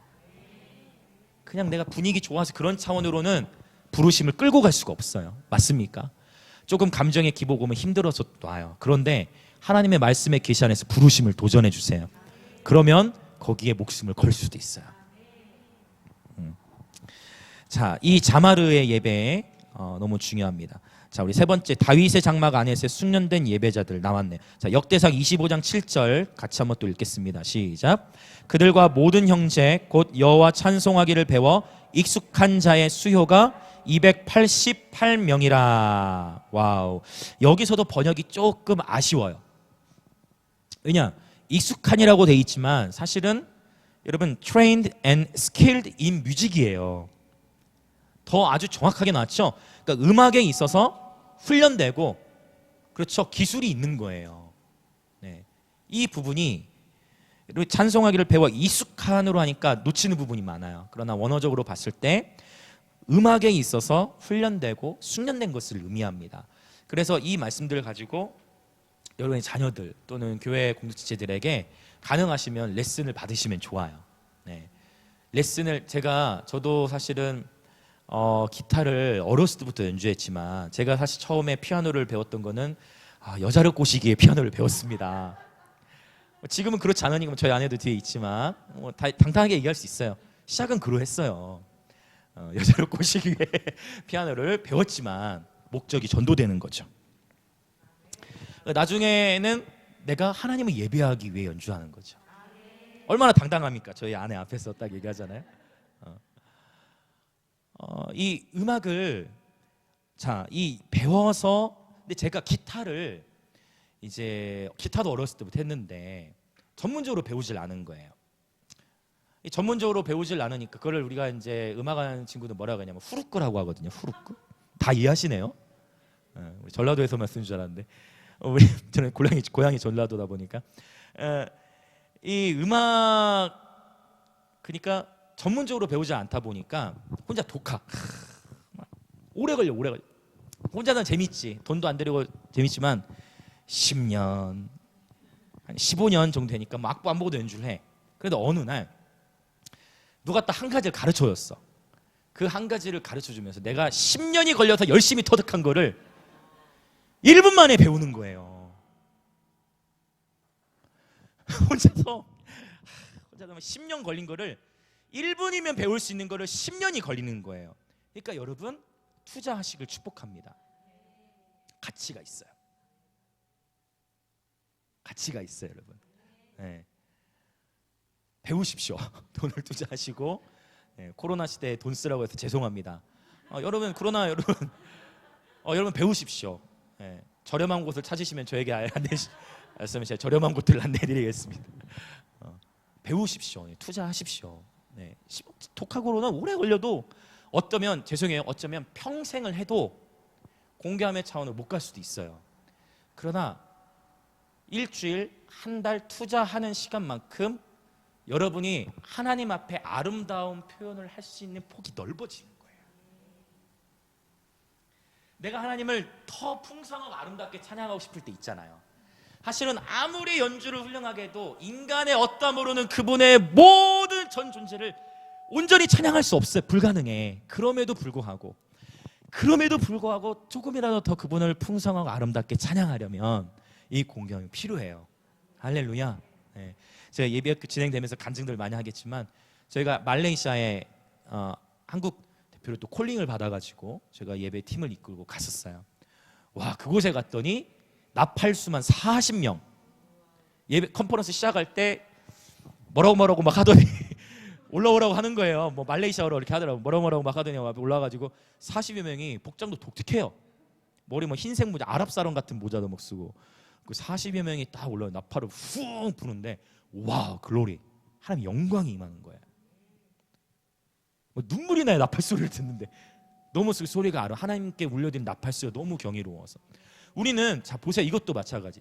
그냥 내가 분위기 좋아서 그런 차원으로는 부르심을 끌고 갈 수가 없어요. 맞습니까? 조금 감정의 기복 오면 힘들어서 와요. 그런데 하나님의 말씀의 계시 안에서 부르심을 도전해 주세요. 그러면 거기에 목숨을 걸 수도 있어요. 자, 이 자마르의 예배 너무 중요합니다. 자, 우리 세 번째, 다윗의 장막 안에서 숙련된 예배자들 나왔네. 자, 역대상 25장 7절 같이 한번 또 읽겠습니다. 시작. 그들과 모든 형제 곧 여호와 찬송하기를 배워 익숙한 자의 수효가 288명이라. 와우. 여기서도 번역이 조금 아쉬워요. 왜냐? 익숙한이라고 돼 있지만 사실은 여러분 trained and skilled in music이에요. 더 아주 정확하게 나왔죠. 그러니까 음악에 있어서 훈련되고, 그렇죠, 기술이 있는 거예요. 네. 이 부분이 찬송하기를 배워 익숙한으로 하니까 놓치는 부분이 많아요. 그러나 원어적으로 봤을 때 음악에 있어서 훈련되고 숙련된 것을 의미합니다. 그래서 이 말씀들을 가지고 여러분의 자녀들 또는 교회 공동체들에게 가능하시면 레슨을 받으시면 좋아요. 네. 레슨을 저도 사실은 기타를 어렸을 때부터 연주했지만 제가 사실 처음에 피아노를 배웠던 거는 여자를 꼬시기에 피아노를 배웠습니다. 지금은 그렇지 않으니까 저희 아내도 뒤에 있지만 당당하게 얘기할 수 있어요. 시작은 그러했어요. 여자를 꼬시기 위해 피아노를 배웠지만 목적이 전도되는 거죠. 나중에는 내가 하나님을 예배하기 위해 연주하는 거죠. 얼마나 당당합니까? 저희 아내 앞에서 딱 얘기하잖아요. 이 음악을 배워서, 근데 제가 기타도 어렸을 때부터 했는데 전문적으로 배우질 않은 거예요. 전문적으로 배우질 않으니까 그걸 우리가 이제 음악하는 친구들 뭐라고 하냐면 후루꾸라고 하거든요. 후루꾸. 다 이해하시네요. 우리 전라도에서만 쓰는 줄 알았는데 저는 고향이 전라도다 보니까 이 음악, 그러니까 전문적으로 배우지 않다 보니까 혼자 독학 오래 걸려. 혼자는 재밌지, 돈도 안 들이고 재밌지만 10년 한 15년 정도 되니까 뭐 악보 안 보고도 연주를 해. 그래도 어느 날 누가 딱 한 가지를 가르쳐줬어. 그 한 가지를 가르쳐주면서 내가 10년이 걸려서 열심히 터득한 거를 1분 만에 배우는 거예요. 혼자서 10년 걸린 거를 1분이면 배울 수 있는 거를 10년이 걸리는 거예요. 그러니까 여러분, 투자하시길 축복합니다. 가치가 있어요. 가치가 있어요, 여러분. 네. 배우십시오. 돈을 투자하시고. 네, 코로나 시대에 돈 쓰라고 해서 죄송합니다. 여러분 배우십시오. 네, 저렴한 곳을 찾으시면 저에게 말씀을 제가 저렴한 곳들을 안내해드리겠습니다. 배우십시오. 네, 투자하십시오. 네, 독학으로는 오래 걸려도 어쩌면 평생을 해도 공개함의 차원으로 못 갈 수도 있어요. 그러나 일주일, 한 달 투자하는 시간만큼 여러분이 하나님 앞에 아름다운 표현을 할 수 있는 폭이 넓어지는 거예요. 내가 하나님을 더 풍성하고 아름답게 찬양하고 싶을 때 있잖아요. 사실은 아무리 연주를 훌륭하게 해도 인간의 어떠함으로는 그분의 모든 전 존재를 온전히 찬양할 수 없어요. 불가능해. 그럼에도 불구하고 조금이라도 더 그분을 풍성하고 아름답게 찬양하려면 이 공경이 필요해요. 할렐루야. 네. 제가 예배 진행되면서 간증들 많이 하겠지만 저희가 말레이시아에 한국 대표로 또 콜링을 받아가지고 제가 예배 팀을 이끌고 갔었어요. 와, 그곳에 갔더니 나팔수만 40명. 예배 컨퍼런스 시작할 때 뭐라고 막 하더니 올라오라고 하는 거예요. 뭐 말레이시아어로 이렇게 하더라고. 뭐라고 막 하더니 올라가지고 40여 명이 복장도 독특해요. 머리 뭐 흰색 모자, 아랍 사람 같은 모자도 막 쓰고 그 40여 명이 딱 올라 나팔을 후 부는데 와, 글로리, 하나님 영광이 임하는 거예요. 뭐 눈물이 나요. 나팔 소리를 듣는데 너무 소리가 알아. 하나님께 울려드린 나팔 소리가 너무 경이로워서. 우리는 자 보세요. 이것도 마찬가지.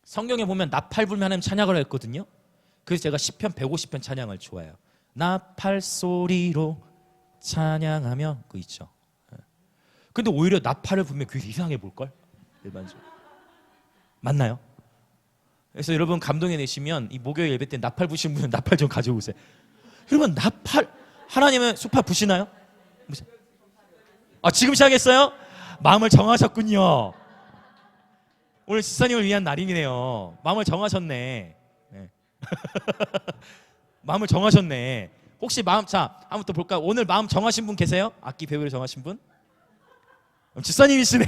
성경에 보면 나팔 불면 하나님 찬양을 했거든요. 그래서 제가 시편 150편 찬양을 좋아해요. 나팔 소리로 찬양하며 그거 있죠. 근데 오히려 나팔을 불면 귀 이상해 볼걸? 일반적으로. 맞나요? 그래서 여러분 감동해 내시면 이 목요일 예배 때 나팔 부신 분은 나팔 좀 가져오세요. 여러분 나팔 하나님은 수파 부시나요? 지금 시작했어요? 마음을 정하셨군요. 오늘 지사님을 위한 날이네요. 마음을 정하셨네. 네. 마음을 정하셨네. 혹시 마음 한번 또 볼까요? 오늘 마음 정하신 분 계세요? 악기 배우를 정하신 분? 지사님이시네.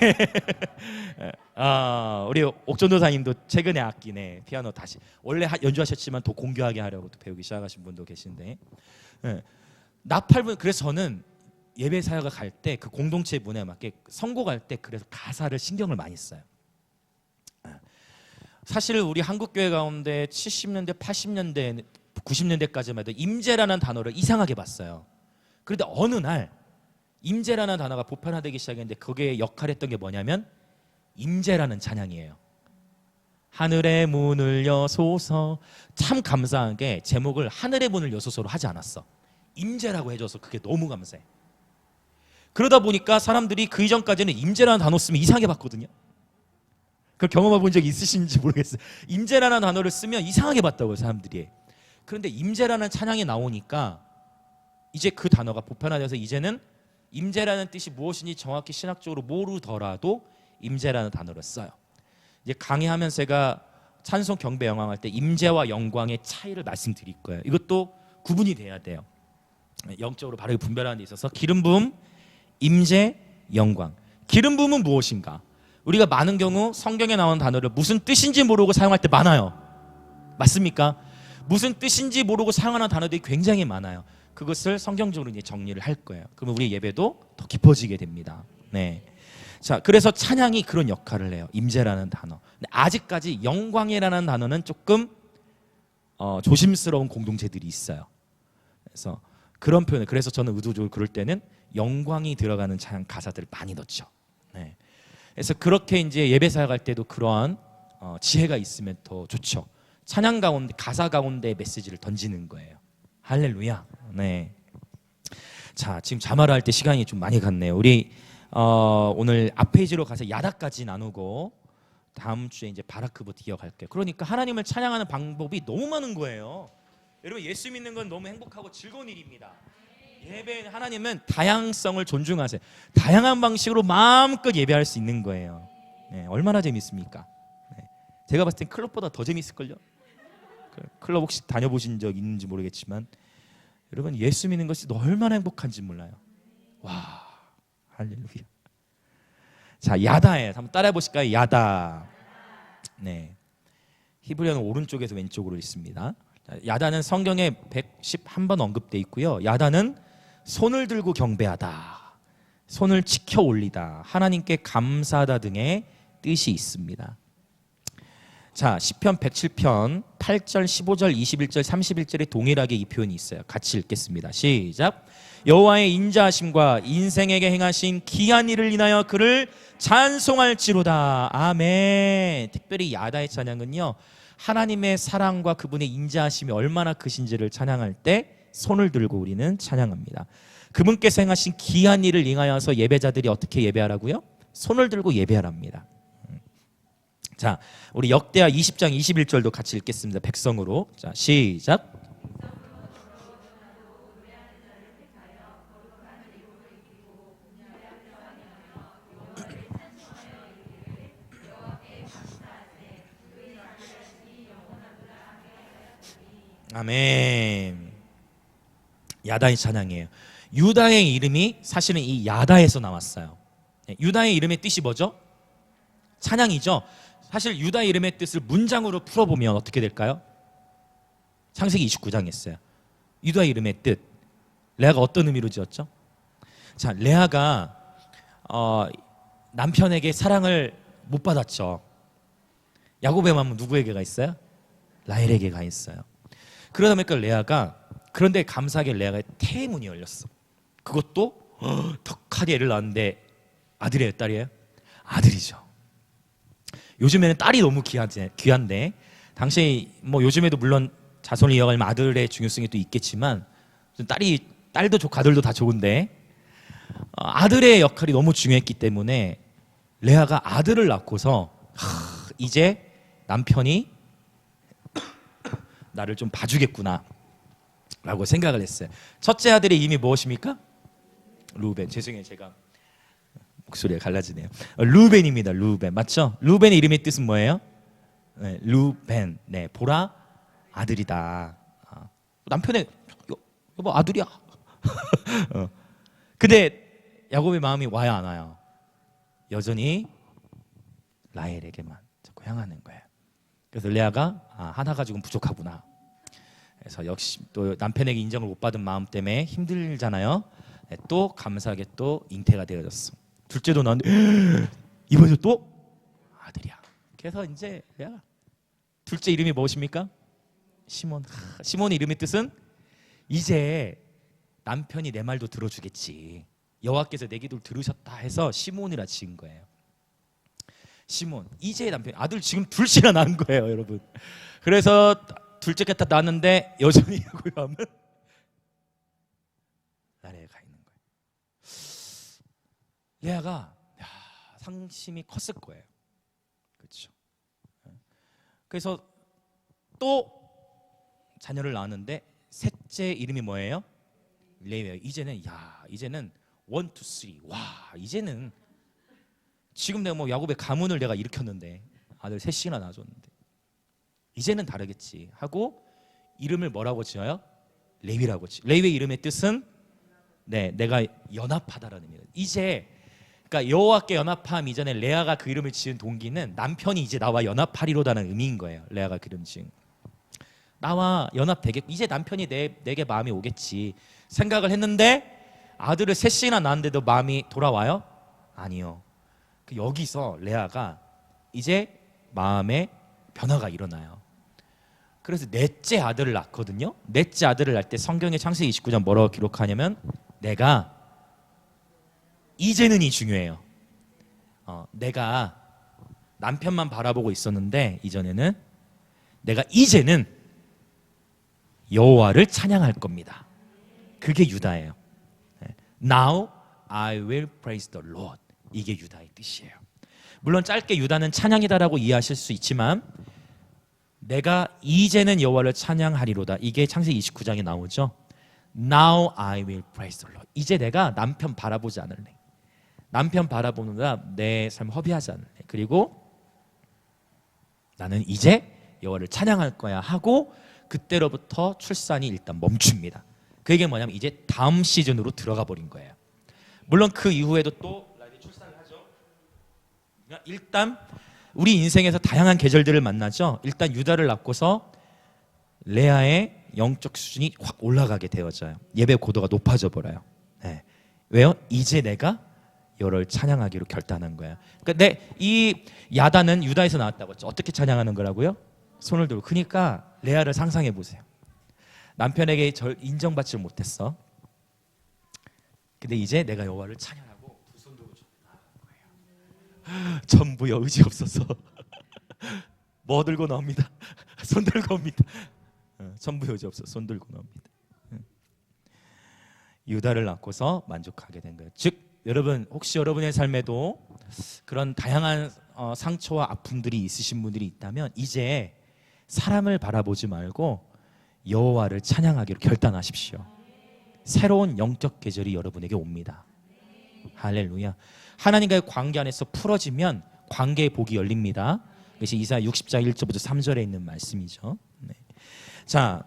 우리 옥전도사님도 최근에 악기네 피아노 다시 원래 연주하셨지만 더 공교하게 하려고 또 배우기 시작하신 분도 계신데 나팔분. 그래서 저는 예배 사역을 갈 때 그 공동체 문화에 맞게 선곡할 때 그래서 가사를 신경을 많이 써요. 사실 우리 한국 교회 가운데 70년대, 80년대, 90년대까지만 해도 임재라는 단어를 이상하게 봤어요. 그런데 어느 날 임재라는 단어가 보편화되기 시작했는데 그게 역할했던 게 뭐냐면 임재라는 찬양이에요. 하늘의 문을 여소서. 참 감사한 게 제목을 하늘의 문을 여소서로 하지 않았어. 임재라고 해줘서 그게 너무 감사해. 그러다 보니까 사람들이 그 이전까지는 임재라는 단어 쓰면 이상하게 봤거든요. 그걸 경험해 본 적이 있으신지 모르겠어요. 임재라는 단어를 쓰면 이상하게 봤다고요, 사람들이. 그런데 임재라는 찬양이 나오니까 이제 그 단어가 보편화돼서 이제는 임재라는 뜻이 무엇인지 정확히 신학적으로 모르더라도 임재라는 단어를 써요. 이제 강의하면서 제가 찬송 경배 영광할 때 임재와 영광의 차이를 말씀드릴 거예요. 이것도 구분이 돼야 돼요. 영적으로 바르게 분별하는 데 있어서 기름 부음, 임재, 영광. 기름 부음은 무엇인가? 우리가 많은 경우 성경에 나오는 단어를 무슨 뜻인지 모르고 사용할 때 많아요. 맞습니까? 무슨 뜻인지 모르고 사용하는 단어들이 굉장히 많아요. 그것을 성경적으로 이제 정리를 할 거예요. 그러면 우리 예배도 더 깊어지게 됩니다. 네. 자, 그래서 찬양이 그런 역할을 해요. 임재라는 단어. 근데 아직까지 영광이라는 단어는 조금 조심스러운 공동체들이 있어요. 그래서 그런 표현을, 그래서 저는 의도적으로 그럴 때는 영광이 들어가는 찬양 가사들을 많이 넣죠. 네. 그래서 그렇게 이제 예배 사역할 때도 그러한 지혜가 있으면 더 좋죠. 찬양 가운데, 가사 가운데 메시지를 던지는 거예요. 할렐루야. 네. 자, 지금 자말을 할 때 시간이 좀 많이 갔네요. 우리 오늘 앞 페이지로 가서 야다까지 나누고 다음 주에 이제 바라크부터 이어갈게요. 그러니까 하나님을 찬양하는 방법이 너무 많은 거예요. 여러분, 예수 믿는 건 너무 행복하고 즐거운 일입니다. 예배, 하나님은 다양성을 존중하세요. 다양한 방식으로 마음껏 예배할 수 있는 거예요. 네, 얼마나 재밌습니까? 네. 제가 봤을 땐 클럽보다 더 재밌을걸요? 클럽 혹시 다녀보신 적 있는지 모르겠지만 여러분, 예수 믿는 것이 얼마나 행복한지 몰라요. 와, 할렐루야. 자, 야다에 한번 따라해 보실까요? 야다. 네, 히브리어는 오른쪽에서 왼쪽으로 있습니다. 야다는 성경에 111번 언급되어 있고요. 야다는 손을 들고 경배하다, 손을 치켜 올리다, 하나님께 감사하다 등의 뜻이 있습니다. 자, 시편 107편 8절, 15절, 21절, 31절에 동일하게 이 표현이 있어요. 같이 읽겠습니다. 시작. 여호와의 인자하심과 인생에게 행하신 귀한 일을 인하여 그를 찬송할지로다. 아멘. 특별히 야다의 찬양은요, 하나님의 사랑과 그분의 인자하심이 얼마나 크신지를 찬양할 때 손을 들고 우리는 찬양합니다. 그분께서 행하신 귀한 일을 인하여서 예배자들이 어떻게 예배하라고요? 손을 들고 예배하랍니다. 자, 우리 역대하 20장 21절도 같이 읽겠습니다. 백성으로. 자, 시작. 아멘. 야다의 찬양이에요. 유다의 이름이 사실은 이 야다에서 나왔어요. 유다의 이름의 뜻이 뭐죠? 찬양이죠. 사실 유다의 이름의 뜻을 문장으로 풀어보면 어떻게 될까요? 창세기 29장에 있어요. 유다의 이름의 뜻. 레아가 어떤 의미로 지었죠? 자, 레아가 남편에게 사랑을 못 받았죠. 야곱의 마음은 누구에게 가 있어요? 라헬에게 가 있어요. 그러다 보니까 레아가, 그런데 감사하게 레아가 태문이 열렸어. 그것도 덕하게 애를 낳았는데 아들이에요, 딸이에요? 아들이죠. 요즘에는 딸이 너무 귀한데 당시 뭐 요즘에도 물론 자손을 이어가려면 아들의 중요성이 또 있겠지만 딸도 좋고 아들도 다 좋은데 아들의 역할이 너무 중요했기 때문에 레아가 아들을 낳고서 이제 남편이 나를 좀 봐주겠구나 라고 생각을 했어요. 첫째 아들의 이름이 무엇입니까? 루벤. 죄송해요, 제가 목소리가 갈라지네요. 루벤입니다. 루벤. 맞죠? 루벤의 이름의 뜻은 뭐예요? 네, 루벤. 네, 보라 아들이다. 남편의 여보 아들이야. 근데 야곱의 마음이 와야 안 와요? 여전히 라헬에게만 자꾸 향하는 거예요. 그래서 레아가 하나 가지고는 부족하구나. 그래서 역시 또 남편에게 인정을 못 받은 마음 때문에 힘들잖아요. 네, 또 감사하게 또 잉태가 되어졌어. 둘째도 나왔는데 이번에도 또 아들이야. 그래서 이제 레아가 둘째 이름이 무엇입니까? 시몬. 시몬의 이름의 뜻은 이제 남편이 내 말도 들어주겠지. 여호와께서 내 기도를 들으셨다 해서 시몬이라 지은 거예요. 시몬. 이제 남편 아들 지금 둘째나 낳은 거예요, 여러분. 그래서 둘째가 다 낳았는데 여전히 야곱의 마음은 라헬에 가 있는 거예요. 레아가 상심이 컸을 거예요. 그렇죠. 그래서 또 자녀를 낳았는데 셋째 이름이 뭐예요? 레위예요. 이제는 이제는 1, 2, 3. 와, 이제는 지금 내가 뭐 야곱의 가문을 내가 일으켰는데 아들 셋이나 낳아줬는데 이제는 다르겠지 하고 이름을 뭐라고 지어요? 레위라고 지어요. 레위의 이름의 뜻은 내가 연합하다라는 의미예요. 이제 그러니까 여호와께 연합함 이전에 레아가 그 이름을 지은 동기는 남편이 이제 나와 연합하리로다는 의미인 거예요. 레아가 그 이름 지은 나와 연합되겠, 이제 남편이 내게 마음이 오겠지 생각을 했는데 아들을 셋이나 낳았는데도 마음이 돌아와요? 아니요. 여기서 레아가 이제 마음에 변화가 일어나요. 그래서 넷째 아들을 낳거든요. 넷째 아들을 낳을 때 성경의 창세기 29장 뭐라고 기록하냐면 내가 이제는이 중요해요. 내가 남편만 바라보고 있었는데 이전에는 내가 이제는 여호와를 찬양할 겁니다. 그게 유다예요. Now I will praise the Lord. 이게 유다의 뜻이에요. 물론 짧게 유다는 찬양이다라고 이해하실 수 있지만 내가 이제는 여호와를 찬양하리로다. 이게 창세기 29장에 나오죠. Now I will praise the Lord. 이제 내가 남편 바라보지 않을래. 남편 바라보느라 내 삶 허비하지 않을래. 그리고 나는 이제 여호와를 찬양할 거야 하고 그때로부터 출산이 일단 멈춥니다. 그게 뭐냐면 이제 다음 시즌으로 들어가 버린 거예요. 물론 그 이후에도 또 라헬이 출산을 하죠. 일단 우리 인생에서 다양한 계절들을 만나죠. 일단 유다를 낳고서 레아의 영적 수준이 확 올라가게 되어져요. 예배 고도가 높아져 버려요. 네. 왜요? 이제 내가 여호와를 찬양하기로 결단한 거야. 그러니까 이 야단은 유다에서 나왔다고 했죠. 어떻게 찬양하는 거라고요? 손을 들고. 그러니까 레아를 상상해 보세요. 남편에게 절 인정받지 못했어. 근데 이제 내가 여호와를 찬양하고 두 손 들고 나가는 거예요. 전부여 의지 없어서 뭐 들고 나옵니다. 손 들고 옵니다. 전부여 의지 없어서 손 들고 나옵니다. 유다를 낳고서 만족하게 된 거예요. 즉 여러분, 혹시 여러분의 삶에도 그런 다양한 상처와 아픔들이 있으신 분들이 있다면 이제 사람을 바라보지 말고 여호와를 찬양하기로 결단하십시오. 새로운 영적 계절이 여러분에게 옵니다. 할렐루야. 하나님과의 관계 안에서 풀어지면 관계의 복이 열립니다. 그것이 이사야 60장 1절부터 3절에 있는 말씀이죠. 네. 자,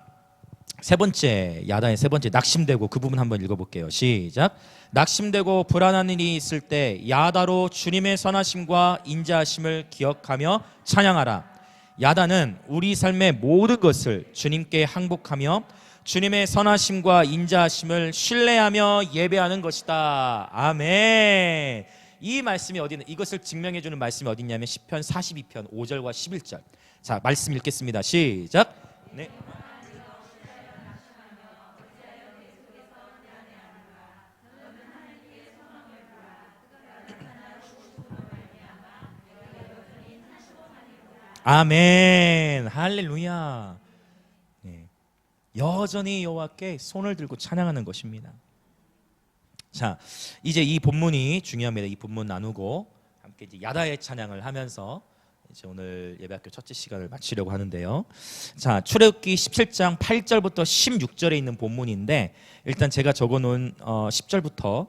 세 번째, 야단의 세 번째, 낙심되고. 그 부분 한번 읽어볼게요. 시작. 낙심되고 불안한 일이 있을 때 야다로 주님의 선하심과 인자하심을 기억하며 찬양하라. 야단은 우리 삶의 모든 것을 주님께 항복하며 주님의 선하심과 인자하심을 신뢰하며 예배하는 것이다. 아멘. 이 말씀이 어디는, 이것을 증명해 주는 말씀이 어디 있냐면 시편 42편 5절과 11절. 자, 말씀 읽겠습니다. 시작. 네. 아멘. 할렐루야. 네. 여전히 여호와께 손을 들고 찬양하는 것입니다. 자, 이제 이 본문이 중요합니다. 이 본문 나누고 함께 이제 야다의 찬양을 하면서 이제 오늘 예배학교 첫째 시간을 마치려고 하는데요. 자, 출애굽기 17장 8절부터 16절에 있는 본문인데 일단 제가 적어놓은 10절부터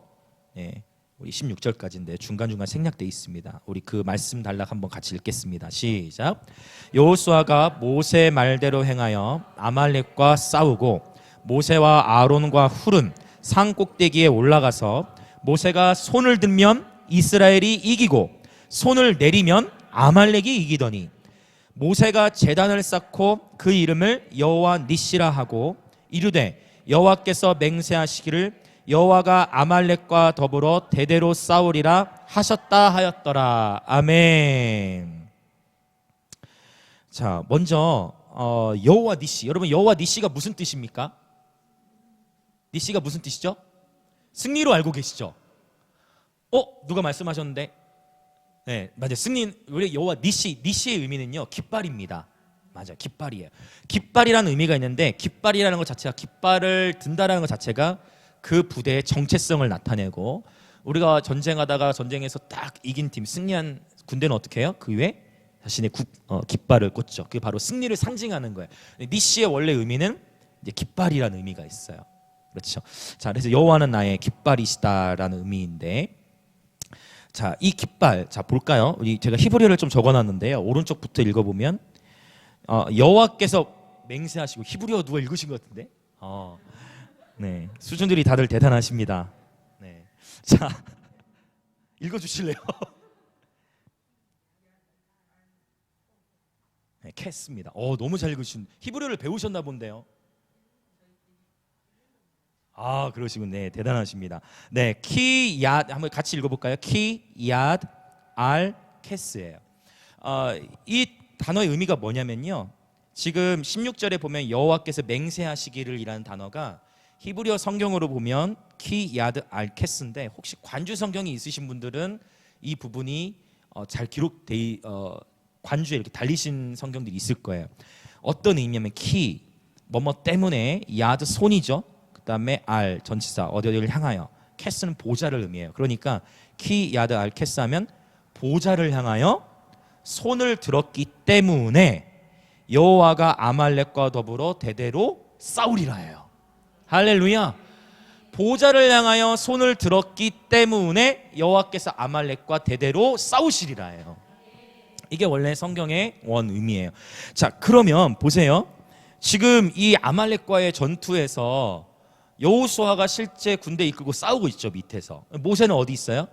우리 16절까지인데 중간중간 생략되어 있습니다. 우리 그 말씀 단락 한번 같이 읽겠습니다. 시작. 여호수아가 모세 말대로 행하여 아말렉과 싸우고 모세와 아론과 훌은 산 꼭대기에 올라가서 모세가 손을 들면 이스라엘이 이기고 손을 내리면 아말렉이 이기더니 모세가 제단을 쌓고 그 이름을 여호와 니시라 하고 이르되 여호와께서 맹세하시기를 여호와가 아말렉과 더불어 대대로 싸우리라 하셨다 하였더라. 아멘. 자, 먼저 여호와 니시. 여러분, 여호와 니시가 무슨 뜻입니까? 니시가 무슨 뜻이죠? 승리로 알고 계시죠? 누가 말씀하셨는데? 네, 맞아요. 승리. 우리 여호와 니시의 의미는요, 깃발입니다. 맞아요, 깃발이에요. 깃발이라는 의미가 있는데, 깃발이라는 것 자체가, 깃발을 든다라는 것 자체가 그 부대의 정체성을 나타내고, 우리가 전쟁하다가 전쟁에서 딱 이긴 팀, 승리한 군대는 어떻게 해요? 그 위에 자신의 깃발을 꽂죠. 그게 바로 승리를 상징하는 거예요. 니시의 원래 의미는 이제 깃발이라는 의미가 있어요. 그렇죠. 자, 그래서 여호와는 나의 깃발이시다라는 의미인데, 자, 이 깃발, 자 볼까요? 제가 히브리어를 좀 적어놨는데요. 오른쪽부터 읽어보면 여호와께서 맹세하시고. 히브리어 누가 읽으신 것 같은데? 네, 수준들이 다들 대단하십니다. 네, 자 읽어주실래요? 네, 캐스입니다. 너무 잘 읽으신. 히브리어를 배우셨나 본데요. 그러시군. 네, 대단하십니다. 네, 키얏 한번 같이 읽어볼까요? 키얏 알 캐스예요. 이 단어의 의미가 뭐냐면요, 지금 16절에 보면 여호와께서 맹세하시기를 이라는 단어가 히브리어 성경으로 보면 키얏 알 캐스인데, 혹시 관주 성경이 있으신 분들은 이 부분이 잘 기록돼 관주에 이렇게 달리신 성경들이 있을 거예요. 어떤 의미냐면 키 뭐뭐 때문에, 야드 손이죠. 그 다음에 알 전치사 어디를 향하여, 캐스는 보좌를 의미해요. 그러니까 키 야드 알 캐스 하면 보좌를 향하여 손을 들었기 때문에 여호와가 아말렉과 더불어 대대로 싸우리라 해요. 할렐루야. 보좌를 향하여 손을 들었기 때문에 여호와께서 아말렉과 대대로 싸우시리라 해요. 이게 원래 성경의 원 의미예요. 자, 그러면 보세요. 지금 이 아말렉과의 전투에서 여호수아가 실제 군대 이끌고 싸우고 있죠, 밑에서. 모세는 어디 있어요?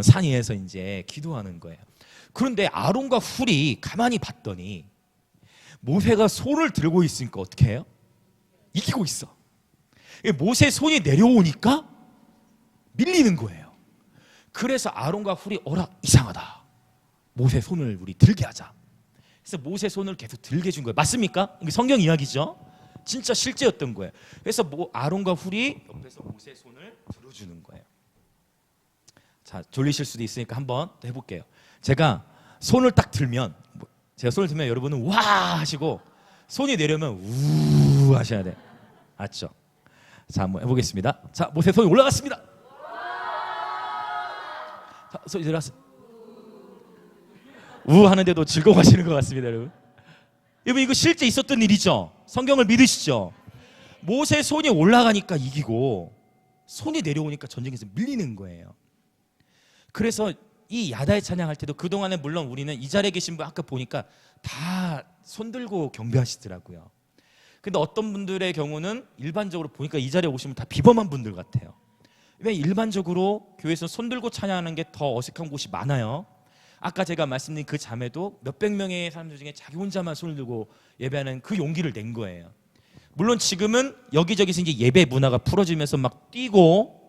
산 위에서 이제 기도하는 거예요. 그런데 아론과 훌이 가만히 봤더니 모세가 손을 들고 있으니까 어떻게 해요? 이기고 있어. 모세 손이 내려오니까 밀리는 거예요. 그래서 아론과 훌이 어라 이상하다. 모세 손을 우리 들게 하자. 그래서 모세 손을 계속 들게 준 거예요. 맞습니까? 이게 성경 이야기죠. 진짜 실제였던 거예요. 그래서 아론과 훌이 옆에서 모세 손을 들어주는 거예요. 자, 졸리실 수도 있으니까 한번 또 해볼게요. 제가 손을 딱 들면, 제가 손을 들면 여러분은 와 하시고 손이 내려면 우 하셔야 돼요. 맞죠? 자, 한번 해보겠습니다. 자, 모세 손이 올라갔습니다. 자, 손이 내려왔어요. 우 하는데도 즐거워하시는 것 같습니다, 여러분. 여러분, 이거 실제 있었던 일이죠. 성경을 믿으시죠? 모세 손이 올라가니까 이기고 손이 내려오니까 전쟁에서 밀리는 거예요. 그래서 이 야다의 찬양할 때도 그동안에 물론 우리는 이 자리에 계신 분 아까 보니까 다 손들고 경배하시더라고요. 근데 어떤 분들의 경우는 일반적으로 보니까 이 자리에 오시면 다 비범한 분들 같아요. 왜 일반적으로 교회에서 손들고 찬양하는 게 더 어색한 곳이 많아요. 아까 제가 말씀드린 그 자매도 몇백 명의 사람들 중에 자기 혼자만 손을 들고 예배하는 그 용기를 낸 거예요. 물론 지금은 여기저기서 이제 예배 문화가 풀어지면서 막 뛰고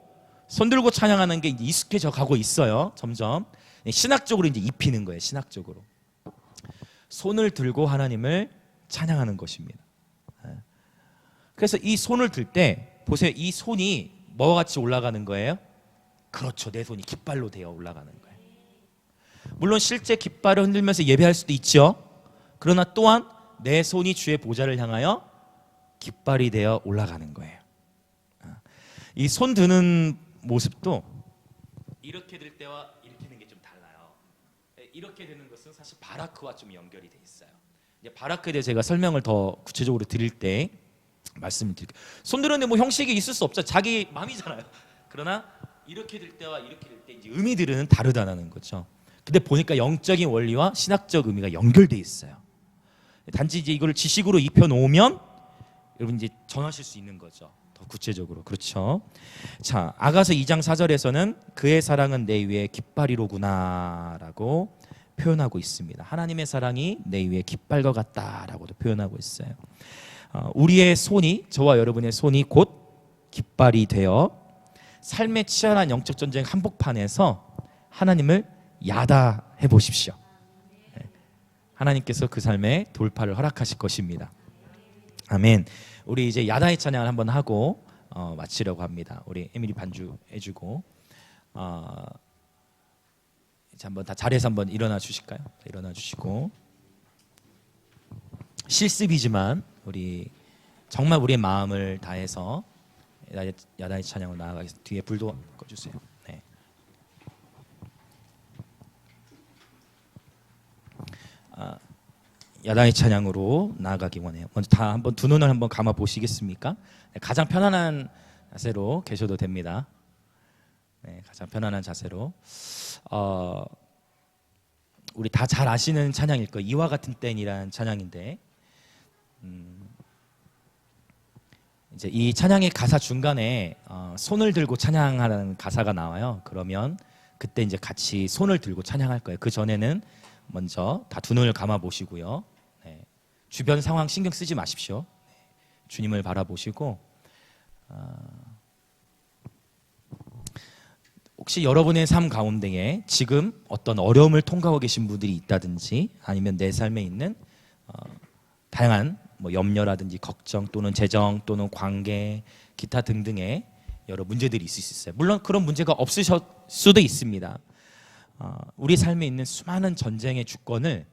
손 들고 찬양하는 게 이제 익숙해져 가고 있어요. 점점 신학적으로 이제 입히는 거예요. 신학적으로 손을 들고 하나님을 찬양하는 것입니다. 그래서 이 손을 들 때 보세요. 이 손이 뭐와 같이 올라가는 거예요? 그렇죠. 내 손이 깃발로 되어 올라가는 거예요. 물론 실제 깃발을 흔들면서 예배할 수도 있죠. 그러나 또한 내 손이 주의 보좌를 향하여 깃발이 되어 올라가는 거예요. 이 손 드는 모습도 이렇게 들 때와 이렇게 드는 게 좀 달라요. 이렇게 드는 것은 사실 바라크와 좀 연결이 돼 있어요. 이제 바라크에 대해 제가 설명을 더 구체적으로 드릴 때 말씀을 드릴게요. 손 드는데 뭐 형식이 있을 수 없죠. 자기 마음이잖아요. 그러나 이렇게 들 때와 이렇게 들 때 이제 의미들은 다르다는 거죠. 근데 보니까 영적인 원리와 신학적 의미가 연결돼 있어요. 단지 이제 이걸 지식으로 입혀 놓으면 여러분 이제 전하실 수 있는 거죠. 더 구체적으로. 그렇죠. 자, 아가서 2장 4절에서는 그의 사랑은 내 위에 깃발이로구나라고 표현하고 있습니다. 하나님의 사랑이 내 위에 깃발과 같다라고도 표현하고 있어요. 우리의 손이, 저와 여러분의 손이 곧 깃발이 되어 삶의 치열한 영적 전쟁 한복판에서 하나님을 야다해 보십시오. 하나님께서 그 삶에 돌파를 허락하실 것입니다. 아멘. 우리 이제 야다의 찬양을 한번 하고 마치려고 합니다. 우리 에밀리 반주해주고 이제 한번 다 자리에서 한번 일어나 주실까요? 일어나 주시고 실습이지만 우리 정말 우리의 마음을 다해서 야다의 찬양을 나아가겠습니다. 뒤에 불도 꺼주세요. 네. 야다의 찬양으로 나아가기 원해요. 먼저 다 한번 두 눈을 한번 감아 보시겠습니까? 네, 가장 편안한 자세로 계셔도 됩니다. 네, 가장 편안한 자세로. 우리 다 잘 아시는 찬양일 거예요. 이와 같은 땐이라는 찬양인데, 이제 이 찬양의 가사 중간에 손을 들고 찬양하는 가사가 나와요. 그러면 그때 이제 같이 손을 들고 찬양할 거예요. 그 전에는 먼저 다 두 눈을 감아 보시고요. 네. 주변 상황 신경 쓰지 마십시오. 네. 주님을 바라보시고 혹시 여러분의 삶 가운데에 지금 어떤 어려움을 통과하고 계신 분들이 있다든지 아니면 내 삶에 있는 다양한 뭐 염려라든지 걱정 또는 재정 또는 관계 기타 등등의 여러 문제들이 있을 수 있어요. 물론 그런 문제가 없으실 수도 있습니다. 우리 삶에 있는 수많은 전쟁의 주권을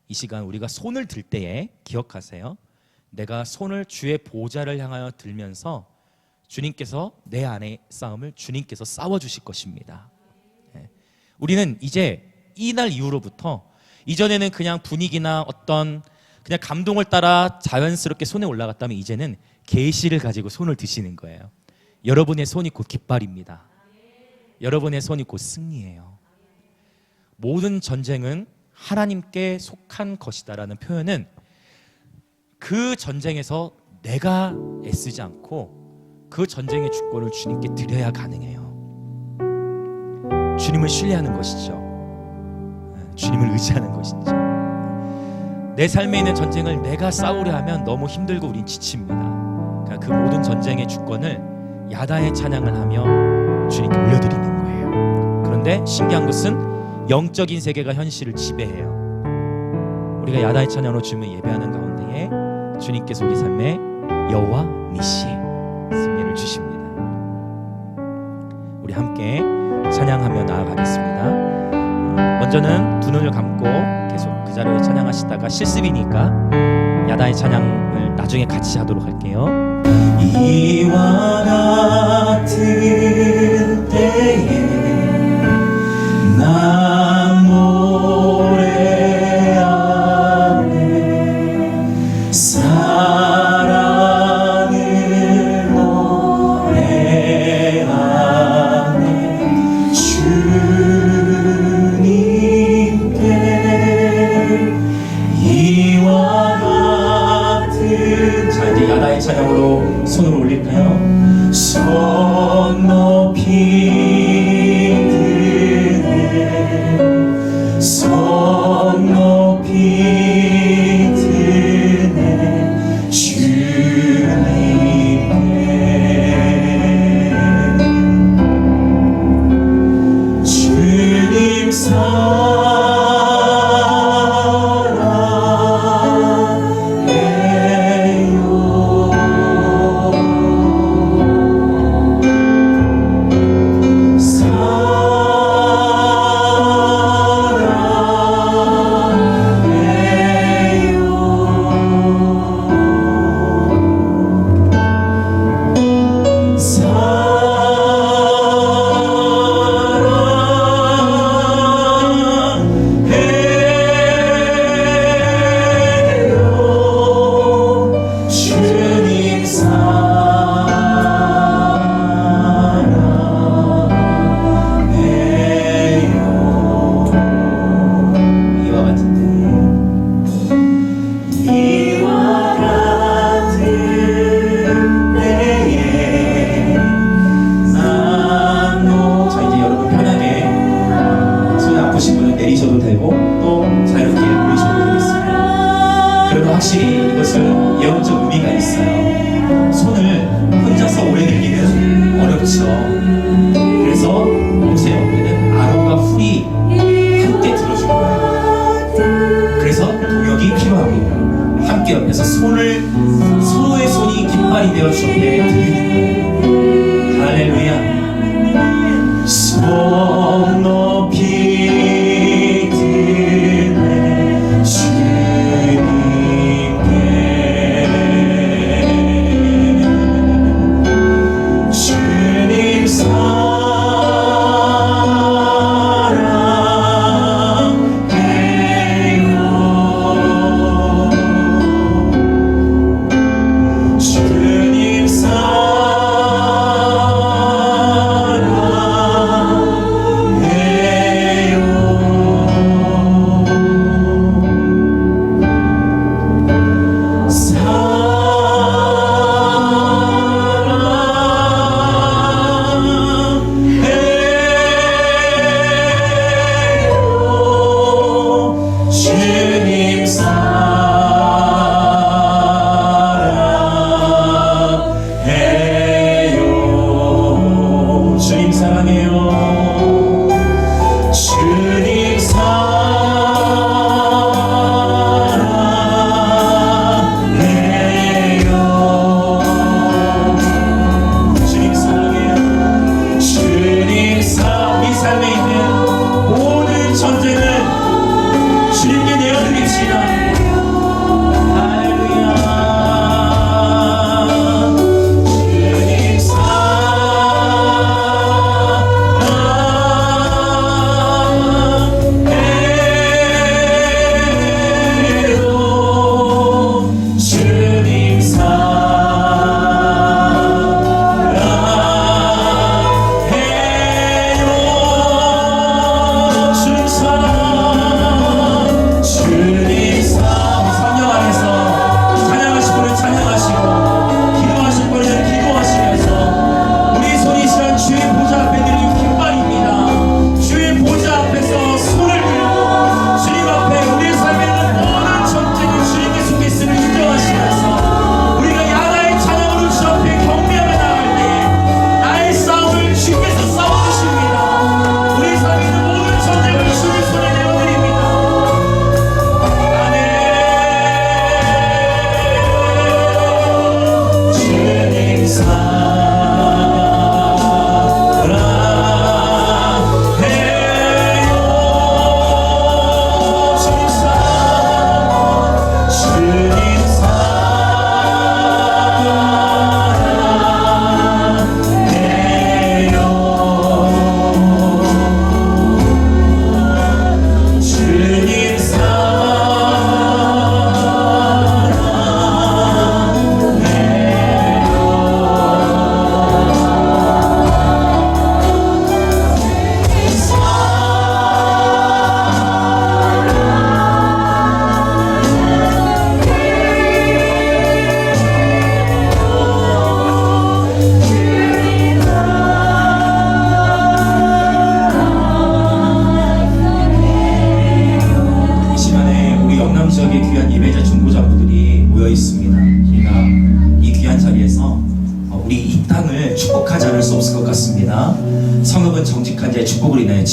이 시간 우리가 손을 들 때에 기억하세요. 내가 손을 주의 보좌를 향하여 들면서 주님께서 내 안의 싸움을 주님께서 싸워주실 것입니다. 우리는 이제 이날 이후로부터 이전에는 그냥 분위기나 어떤 그냥 감동을 따라 자연스럽게 손에 올라갔다면 이제는 계시를 가지고 손을 드시는 거예요. 여러분의 손이 곧 깃발입니다. 여러분의 손이 곧 승리예요. 모든 전쟁은 하나님께 속한 것이다라는 표현은 그 전쟁에서 내가 애쓰지 않고 그 전쟁의 주권을 주님께 드려야 가능해요. 주님을 신뢰하는 것이죠. 주님을 의지하는 것이죠. 내 삶에 있는 전쟁을 내가 싸우려 하면 너무 힘들고 우린 지칩니다. 그러니까 그 모든 전쟁의 주권을 야다의 찬양을 하며 주님께 올려드리는 거예요. 그런데 그런데 신기한 것은 영적인 세계가 현실을 지배해요. 우리가 야다의 찬양으로 주님을 예배하는 가운데에 주님께서 우리 삶에 여호와 니시 승리를 주십니다. 우리 함께 찬양하며 나아가겠습니다. 먼저는 두 눈을 감고 계속 그 자리로 찬양하시다가 실습이니까 야다의 찬양을 나중에 같이 하도록 할게요. 이와 같은 때에 난 노래하네 사랑을 노래하네 주님께 이와 같은 자 이제 야다의 찬양으로 손을 올릴까요? 손 높이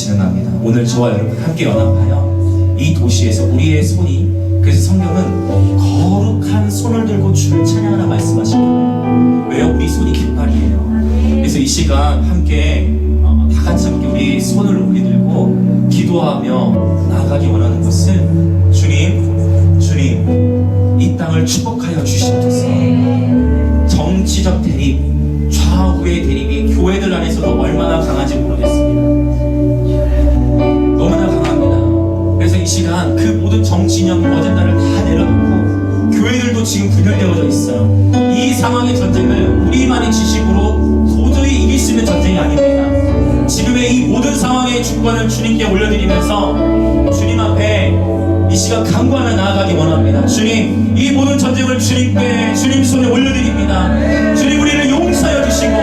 되시는 합니다. 오늘 저와 여러분 함께 연합하여 이 도시에서 우리의 손이, 그래서 성경은 거룩한 손을 들고 주를 찬양하라 말씀하신 거예요. 왜요? 우리 손이 깃발이에요. 그래서 이 시간 함께 다 같이 함께 우리 손을 높이 들고 기도하며 나아가기 원하는 것은 주님 이 땅을 축복하여 주시옵소서. 정치적 대립, 좌우의 대립이 교회들 안에서도 얼마나 강한지 모르겠습니다. 너무나 강합니다. 그래서 이 시간 그 모든 정치적 어젠다를 다 내려놓고 교회들도 지금 분열되어져 있어요. 이 상황의 전쟁을 우리만의 지식으로 도저히 이길 수 있는 전쟁이 아닙니다. 지금의 이 모든 상황의 주권을 주님께 올려드리면서 주님 앞에 이 시간 간구하며 나아가기 원합니다. 주님, 이 모든 전쟁을 주님 손에 올려드립니다. 주님, 우리를 용서하여 주시고